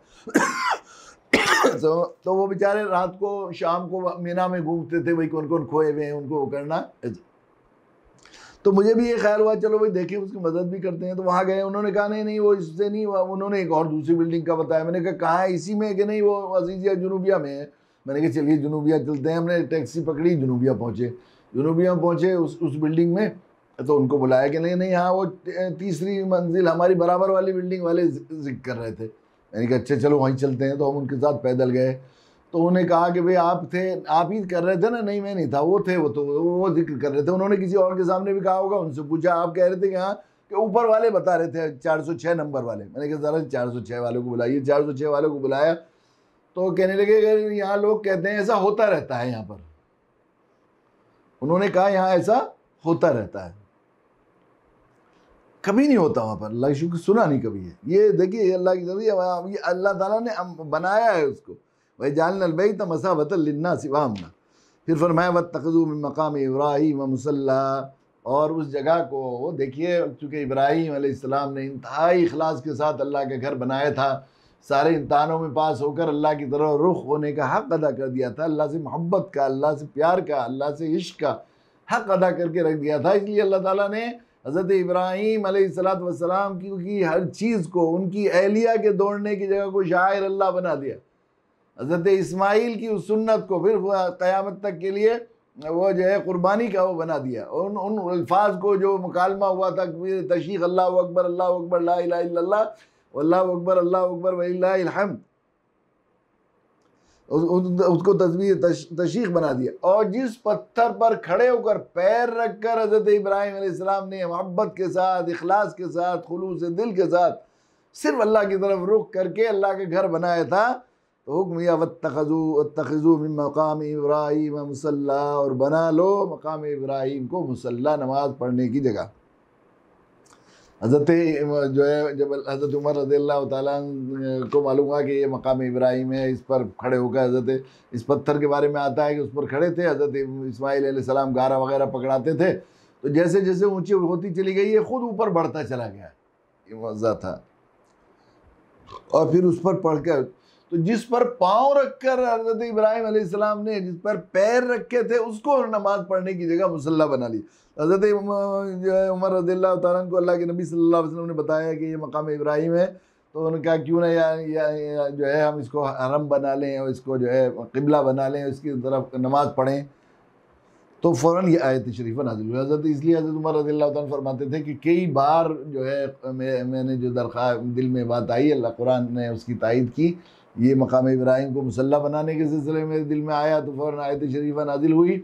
तो वो बेचारे रात को शाम को मीना में घूमते थे, भाई कौन कौन खोए हुए हैं उनको वो करना। तो मुझे भी ये ख्याल हुआ चलो भाई देखें उसकी मदद भी करते हैं। तो वहाँ गए, उन्होंने कहा नहीं वो इससे नहीं, उन्होंने एक और दूसरी बिल्डिंग का बताया। मैंने कहा कहाँ है, इसी में कि नहीं वो अजीज़िया जुनूबिया में है। मैंने कहा चलिए जुनूबिया चलते हैं। हमने टैक्सी पकड़ी, जुनूबिया पहुँचे उस बिल्डिंग में। तो उनको बुलाया कि नहीं हाँ वो तीसरी मंजिल हमारी बराबर वाली बिल्डिंग वाले जिक्र कर रहे थे। मैंने कहा अच्छा चलो वहीं चलते हैं। तो हम उनके साथ पैदल गए। तो उन्होंने कहा कि भाई आप ही कर रहे थे ना? नहीं मैं नहीं था, वो थे, वो जिक्र कर रहे थे। उन्होंने किसी और के सामने भी कहा होगा, उनसे पूछा आप कह रहे थे कि हाँ, कि ऊपर वाले बता रहे थे 406 नंबर वाले। मैंने कहा ज़रा 406 वालों को बुलाइए। 406 वालों को बुलाया तो कहने लगे कि यहाँ लोग कहते हैं ऐसा होता रहता है यहाँ पर। उन्होंने कहा यहाँ ऐसा होता रहता है, कभी नहीं होता वहाँ पर, अल्लाह शुक्र सुना नहीं कभी है। ये देखिए अल्लाह की जरिए, ये अल्लाह ताला ने बनाया है उसको। वही जालनल बैत मसाबतल लिन्नास व अमना। फिर फरमाया वत्तखज़ू मिन मक़ाम इब्राहीम मुसल्ला, और उस जगह को देखिए, चूँकि इब्राहीम अलैहिस्सलाम ने इंतहाई इखलास के साथ अल्लाह का घर बनाया था, सारे इम्तहानों में पास होकर अल्लाह की तरफ रुख होने का हक़ अदा कर दिया था, अल्लाह से मोहब्बत का, अल्लाह से प्यार का, अल्लाह से इश्क का हक़ अदा करके रख दिया था। इसलिए अल्लाह ताला ने हज़रत इब्राहीम अलैहिस्सलातो वस्सलाम की हर चीज़ को, उनकी अहलिया के दौड़ने की जगह को शायर अल्लाह बना दिया। हज़रत इस्माइल की उस सुन्नत को फिर क़यामत तक के लिए वो जो है कुर्बानी का वो बना दिया। उन अल्फाज को जो मुकालमा हुआ था, तशरीक़ अल्लाहु अकबर ला इलाहा इल्लल्लाह वल्लाहु अकबर वलिल्लाहिल हम्द, उसको तस्वीर तशरीक़ बना दिया। और जिस पत्थर पर खड़े होकर पैर रखकर हज़रत इब्राहीम अलैहिस्सलाम ने मोहब्बत के साथ, इखलास के साथ, खुलूस दिल के साथ सिर्फ अल्लाह की तरफ रुख करके अल्लाह के घर बनाया था, तो हुक्म या वत्तखज़ू मिन मक़ाम इब्राहीम मुसल्ला, और बना लो मक़ाम इब्राहीम को मुसल्ला, नमाज पढ़ने की जगह। हज़रत जो है जब हज़रत उमर रज़ियल्लाहु ताला को मालूम हुआ कि ये मक़ाम इब्राहीम है, इस पर खड़े होकर हज़रत, इस पत्थर के बारे में आता है कि उस पर खड़े थे हज़रत इस्माइल अलैहिस्सलाम, गारा वगैरह पकड़ाते थे, तो जैसे जैसे ऊँची होती चली गई ये खुद ऊपर बढ़ता चला गया। ये मज़ा था। और फिर उस पर पढ़ कर, तो जिस पर पाँव रखकर हज़रत इब्राहीम अलैहिस्सलाम ने जिस पर पैर रखे थे उसको नमाज पढ़ने की जगह मुसल्ला बना ली। हज़रत जो है उमर रज़ियल्लाहु ताला अन्हु को अल्लाह के नबी सल्लल्लाहु अलैहि वसल्लम ने बताया कि ये मक़ाम इब्राहीम है, तो उन्होंने कहा क्यों ना या जो है हम इसको हरम बना लें और इसको जो है क़िबला बना लें, इसकी तरफ नमाज पढ़ें। तो फ़ौरन ये आयत शरीफ़ा नाज़िल हुई। हज़रत इसलिए हज़रत उमर रज़ियल्लाहु ताला फरमाते थे कि कई बार जो है मैंने जो दिल में बात आई, अल्लाह कुरान ने उसकी तायीद की, ये मक़ाम इब्राहीम को मुसल्ला बनाने के सिलसिले में मेरे दिल में आया, तो फ़ौरन आयत शरीफ़ा नाज़िल हुई।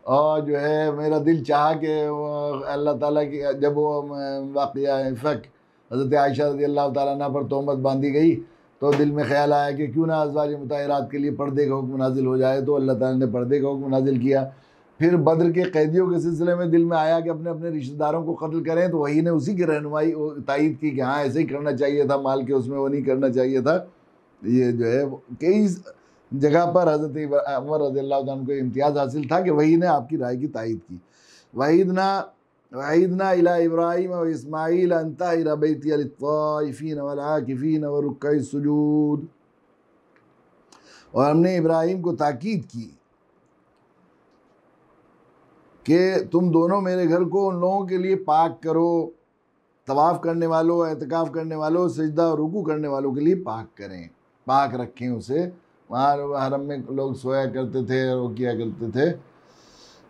और जो है मेरा दिल चाहा कि अल्लाह ताला की, जब वो वाक़या इफ़क हज़रत आयशा रज़ियल्लाहु ताला अन्हा पर तोहमत बांधी गई, तो दिल में ख़्याल आया कि क्यों ना अज़वाज मुताहरात के लिए पर्दे का हुक्म नाज़िल हो जाए। तो अल्लाह ताला ने पर्दे का हुक्म नाज़िल किया। फिर बद्र के कैदियों के सिलसिले में दिल में आया कि अपने अपने रिश्तेदारों को कत्ल करें, तो वही ने उसी की रहनुमाई तायीद की कि हाँ ऐसे ही करना चाहिए था, माल के उसमें वो नहीं करना चाहिए था। ये जो है कई जगह पर हज़रत उमर रज़ियल्लाहु अन्हु को इम्तियाज़ हासिल था कि वही ने आपकी राय की तायीद की। वहीदना इला इब्राहीम व इस्माईल अन ताहिरा बैतिया लित्ताइफ़ीन वल आकिफ़ीन व रुक्काइस सुजूद, और हमने इब्राहीम को ताकीद की कि तुम दोनों मेरे घर को उन लोगों के लिए पाक करो, तवाफ़ करने वालों, एतकाफ़ करने वालों, सजदा और रुकू करने वालों के लिए पाक करें, पाक रखें उसे। वहाँ हरम में लोग सोया करते थे और वो किया करते थे।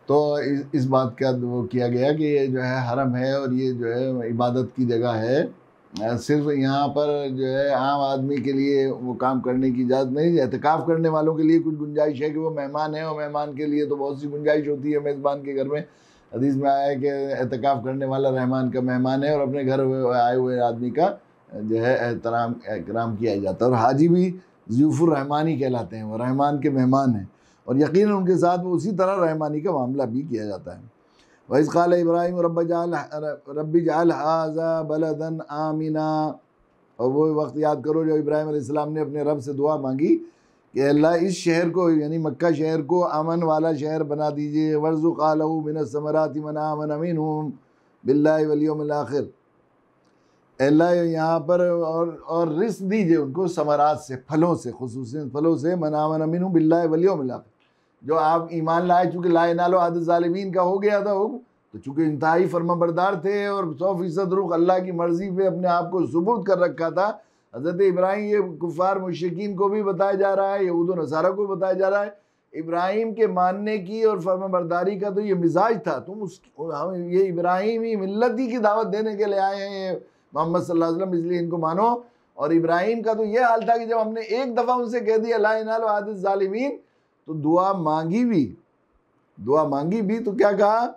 तो इस बात का वो किया गया कि ये जो है हरम है और ये जो है इबादत की जगह है, सिर्फ यहाँ पर जो है आम आदमी के लिए वो काम करने की इजाज़त नहीं। एहतिकाफ़ करने वालों के लिए कुछ गुंजाइश है कि वो मेहमान है, और मेहमान के लिए तो बहुत सी गुंजाइश होती है मेज़बान के घर में। हदीस में आया है कि एहतिकाफ़ करने वाला रहमान का मेहमान है और अपने घर आए हुए आदमी का जो है एहतराम किया जाता है। और हाजी भी ज़ियूफ़ुर रहमानी कहलाते हैं, वो रहमान के मेहमान हैं और यकीनन उनके साथ वो उसी तरह रहमानी का मामला भी किया जाता है। वइज़ क़ाल इब्राहीम रब्बी जअल हाज़ा बलदन आमिना, और वो वक्त याद करो जब इब्राहीम अलैहिस्सलाम ने अपने रब से दुआ मांगी कि अल्लाह इस शहर को यानी मक्का शहर को अमन वाला शहर बना दीजिए। वर्ज़ुक़ अहलहू मिनस समराति मन आमन मिनहुम बिल्लाहि वल यौमिल आखिर, अल्लाह यहाँ पर और रिस्क दीजिए उनको समरात से, फलों से, खुसूसन फलों से, मन आमन मिनहुम बिल्लाहि वल यौमिल आखिर। जो आप ईमान लाए, चूँकि ला इनालो आदत ज़ालिमीन का हो गया था हुक्म, तो चूँकि इंतहाई फर्माबरदार थे और 100% रुख अल्लाह की मर्ज़ी पे अपने आप को सुपुर्द कर रखा था। हज़रत इब्राहीम, ये कुफ़ार मुशरिकीन को भी बताया जा रहा है, यहूद व नसारा को बताया जा रहा है, इब्राहीम के मानने की और फर्माबरदारी का तो ये मिजाज था। तुम हम ये इब्राहीमी मिल्लत ही की दावत देने के लिए आए हैं मोहम्मद सल्लल्लाहु अलैहि वसल्लम, इसलिए इनको मानो। और इब्राहीम का तो ये हाल था कि जब हमने एक दफ़ा उनसे कह दिया ला इनालो आदत ज़ालिमीन, तो दुआ मांगी भी तो क्या कहा,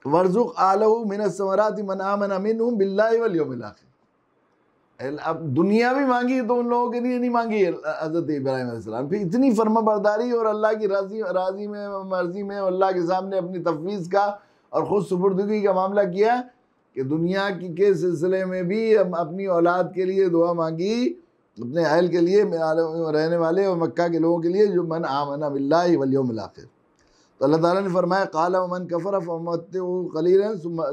वर्ज़ुक़ अहलहू मिनस समराति मन आमन मिनहुम बिल्लाहि वल यौमिल आखिर। अब दुनिया भी मांगी तो उन लोगों के लिए नहीं मांगी हज़रत इब्राहीम अलैहिस्सलाम। फिर इतनी फर्माबरदारी और अल्लाह की राज़ी में मर्ज़ी में अल्लाह के सामने अपनी तफवीज़ का और ख़ुद सुपुर्दगी का मामला किया कि दुनिया के सिलसिले में भी अपनी औलाद के लिए दुआ मांगी, अपने अहल के लिए रहने वाले और मक्का के लोगों के लिए जो मन आमना बिल्लाहि वल यौमिल आखिर। तो अल्लाह ताला ने फरमाया क़ाल वमन कफ़र फ़अमत्तिउहु क़लीलन सुम्मा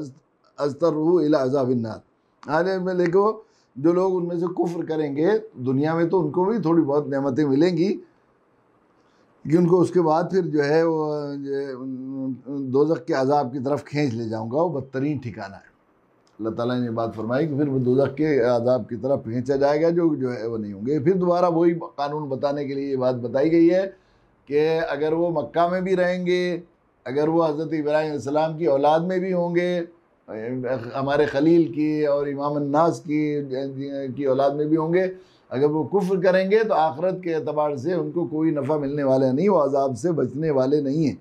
अज़्तरुहु इला अज़ाबिन नार। आगे में देखो, जो लोग उनमें से कुफ्र करेंगे दुनिया में तो उनको भी थोड़ी बहुत नेमतें मिलेंगी, कि उनको उसके बाद फिर जो है वो दोज़ख के अज़ाब की तरफ खींच ले जाऊँगा, वो बदतरीन ठिकाना है। अल्लाह ताला ने बात फरमाई कि फिर वो दोज़ख के अज़ाब की तरफ खींचा जाएगा, जो है वो नहीं होंगे। फिर दोबारा वही कानून बताने के लिए ये बात बताई गई है कि अगर वो मक्का में भी रहेंगे, अगर वो हज़रत इब्राहीम अलैहिस्सलाम की औलाद में भी होंगे, हमारे खलील की और इमाम अन्नास की औलाद में भी होंगे, अगर वो कुफ्र करेंगे तो आखिरत के एतबार से उनको कोई नफ़ा मिलने वाला नहीं, वो अज़ाब से बचने वाले नहीं हैं।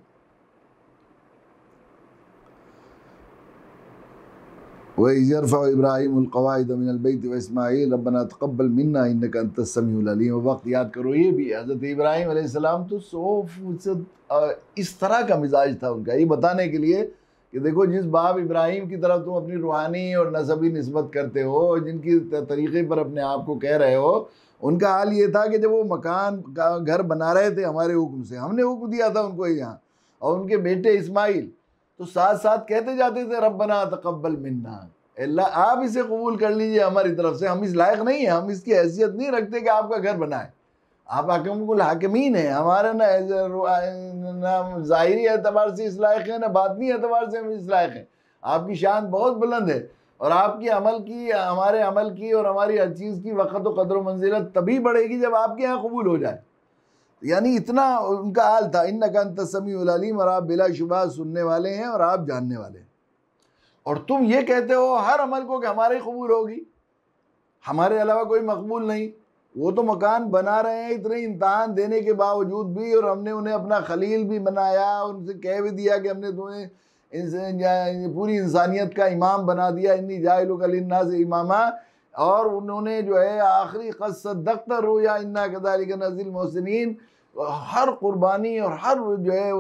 वइज़ यरफ़अु इब्राहीमुल क़वाइद मिनल बैति व इस्माईल रब्बना तक़ब्बल मिन्ना इन्नका अंतस समीउल अलीम। वक्त याद करो, ये भी हज़रत इब्राहीम अलैहिस्सलाम तो 100% इस तरह का मिजाज था उनका, ये बताने के लिए कि देखो जिस बाप इब्राहीम की तरफ तुम अपनी रूहानी और नसबी निस्बत करते हो, जिनकी तरीक़े पर अपने आप को कह रहे हो, उनका हाल ये था कि जब वो मकान का घर बना रहे थे हमारे हुक्म से, हमने हुक्म दिया था उनको यहाँ, और उनके बेटे इस्माइल तो साथ साथ कहते जाते थे रब्बना तक़ब्बल मिन्ना, अल्लाह आप इसे कबूल कर लीजिए हमारी तरफ से, हम इस लायक नहीं हैं, हम इसकी हैसियत नहीं रखते कि आपका घर बनाए, आप हकीमुल हाकिमीन हैं, हमारा ना ज़ाहिरी एतबार से इस लायक है, ना बातनी एतबार से हम इस लायक हैं, आपकी शान बहुत बुलंद है और आपकी अमल की, हमारे अमल की और हमारी हर चीज़ की वक़्त व क़द्र मंजिलत तभी बढ़ेगी जब आपके यहाँ कबूल हो जाए। यानी इतना उनका हाल था, इन्नका अंतस समीउल अलीम, और आप बिलाशुबा सुनने वाले हैं और आप जानने वाले हैं। और तुम ये कहते हो हर अमल को कि हमारे कबूल होगी, हमारे अलावा कोई मकबूल नहीं। वो तो मकान बना रहे हैं इतने इम्तहान देने के बावजूद भी, और हमने उन्हें अपना खलील भी बनाया, उनसे कह भी दिया कि हमने तुम्हें पूरी इंसानियत का इमाम बना दिया, इन्नी जाइलुका लिन्नास इमामा, और उन्होंने जो है आखिरी क़द सद्दक़्ता रुया इन्ना कज़ालिका नज़िल मोहसिनीन, हर कुर्बानी और हर जो है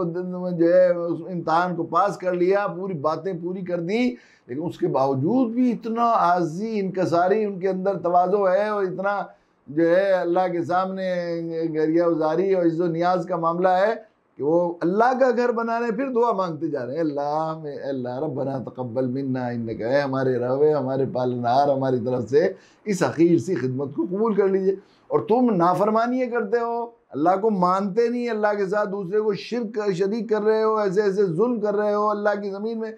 उस इम्तहान को पास कर लिया, पूरी बातें पूरी कर दी, लेकिन उसके बावजूद भी इतना आज़ी इनकसारी उनके अंदर तवाज़ो है, और इतना जो है अल्लाह के सामने गरिया उजारी और इज़्ज़ो नियाज़ का मामला है कि वो अल्लाह का घर बना रहे हैं, फिर दुआ मांगते जा रहे हैं अल्लाह रब्बना तक़ब्बल मिन्ना इन्नका, है हमारे रब, हमारे पालनहार, हमारी तरफ से इस हक़ीर सी खिदमत को कबूल कर लीजिए। और तुम नाफरमानी करते हो, अल्लाह को मानते नहीं, अल्लाह के साथ दूसरे को शरीक कर रहे हो, ऐसे ऐसे जुल्म कर रहे हो अल्लाह की ज़मीन में।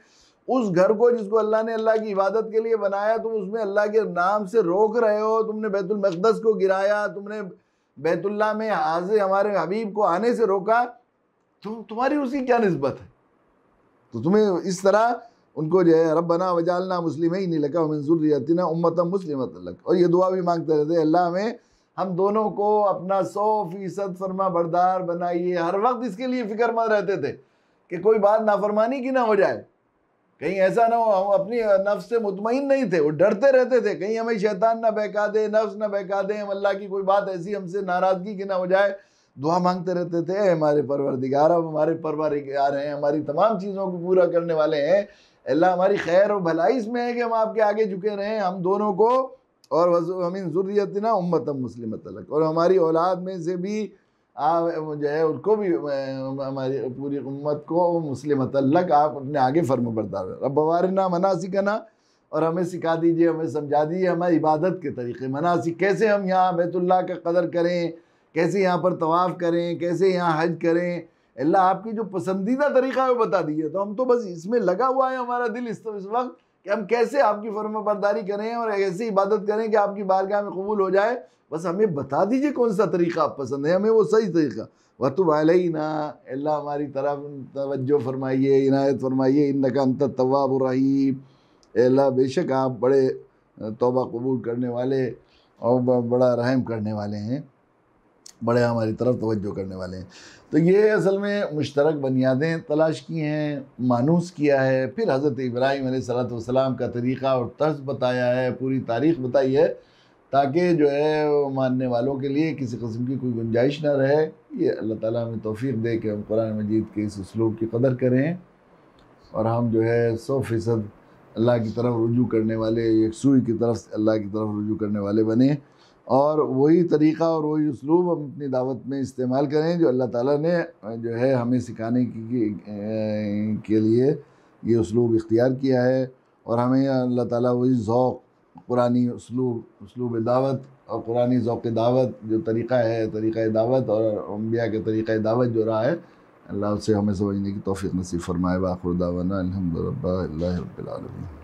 उस घर को जिसको अल्लाह ने अल्लाह की इबादत के लिए बनाया, तुम उसमें अल्लाह के नाम से रोक रहे हो। तुमने बैतुल मक़दस को गिराया, तुमने बैतुल्लाह में हाज़िर हमारे हबीब को आने से रोका, तुम्हारी उसकी क्या निस्बत है? तो तुम्हें इस तरह उनको जो है रब्बना वजालना मुस्लिमीन लक व मिन ज़ुर्रियतिना उम्मतन मुस्लिमतन लक, और ये दुआ भी मांगते रहते, अल्लाह हमें हम दोनों को अपना 100% फरमा बरदार बनाइए। हर वक्त इसके लिए फिक्रमंद रहते थे कि कोई बात नाफरमानी की ना हो जाए, कहीं ऐसा ना हो। हम अपनी नफ्स से मुतमईन नहीं थे, वो डरते रहते थे कहीं हमें शैतान ना बहका दे, नफ्स ना बहका दे, हम अल्लाह की कोई बात ऐसी हमसे नाराज़गी की ना हो जाए। दुआ मांगते रहते थे, हमारे परवरदिगार, अब हमारे परवरदिगार हैं, हमारी तमाम चीज़ों को पूरा करने वाले हैं, अल्लाह हमारी खैर और भलाई इसमें है कि हम आपके आगे झुके रहें, हम दोनों को, और मिन ज़ुर्रियतिना उम्मतन मुस्लिमतन लक, और हमारी औलाद में से भी जो है उनको भी, हमारी पूरी उम्मत को मुस्लिमतन लक, आप अपने आगे फर्माबरदार हैं। रब्ब वारिना मनासिकना, और हमें सिखा दीजिए, हमें समझा दीजिए हमारी इबादत के तरीक़े, मनासिक, कैसे हम यहाँ बैतुल्लाह का कदर करें, कैसे यहाँ पर तवाफ़ करें, कैसे यहाँ हज करें। अल्लाह आपकी जो पसंदीदा तरीक़ा है वो बता दीजिए। तो हम तो बस इसमें लगा हुआ है हमारा दिल इस वक्त कि हम कैसे आपकी फर्माबरदारी करें और ऐसी इबादत करें कि आपकी बारगाह में कबूल हो जाए। बस हमें बता दीजिए कौन सा तरीक़ा आप पसंद है, हमें वो सही तरीक़ा। वतुब अलैना, अल्लाह हमारी तरफ तवज्जो फरमाइए, इनायत फरमाइए, इन्नका अंतत तव्वाबुर रहीम, अल्लाह बेशक आप बड़े तौबा कबूल करने वाले और बड़ा रहम करने वाले हैं, बड़े हमारी तरफ तवज्जो करने वाले हैं। तो ये असल में मुश्तरक बुनियादें तलाश की हैं, मानूस किया है, फिर हज़रत इब्राहीम अलैहिस्सलाम का तरीक़ा और तर्ज बताया है, पूरी तारीख़ बताई है, ताकि जो है वो मानने वालों के लिए किसी किस्म की कोई गुंजाइश ना रहे। ये अल्लाह ताला हमें तौफ़ीक़ दे कि हम कुरान मजीद के इस उसलूब की कदर करें और हम जो है 100% अल्लाह की तरफ रुजू करने वाले, यकसूई की तरफ अल्लाह की तरफ रुजू करने वाले बने, और वही तरीक़ा और वही उसलूब हम अपनी दावत में इस्तेमाल करें जो अल्लाह ताला ने जो है हमें सिखाने के लिए ये उसलूब इख्तियार किया है। और हमें अल्लाह ताला वही ज़ौक़, कुरानी उसलूब दावत और कुरानी ज़ौक़ दावत जो तरीक़ा है, तरीक़ा दावत और अंबिया के तरीक़ा दावत जो रहा है, अल्लाह उससे हमें समझने की तौफ़ीक़ नसीब फ़रमाए। व आख़िर दावाना अल्हम्दुलिल्लाहि रब्बिल आलमीन।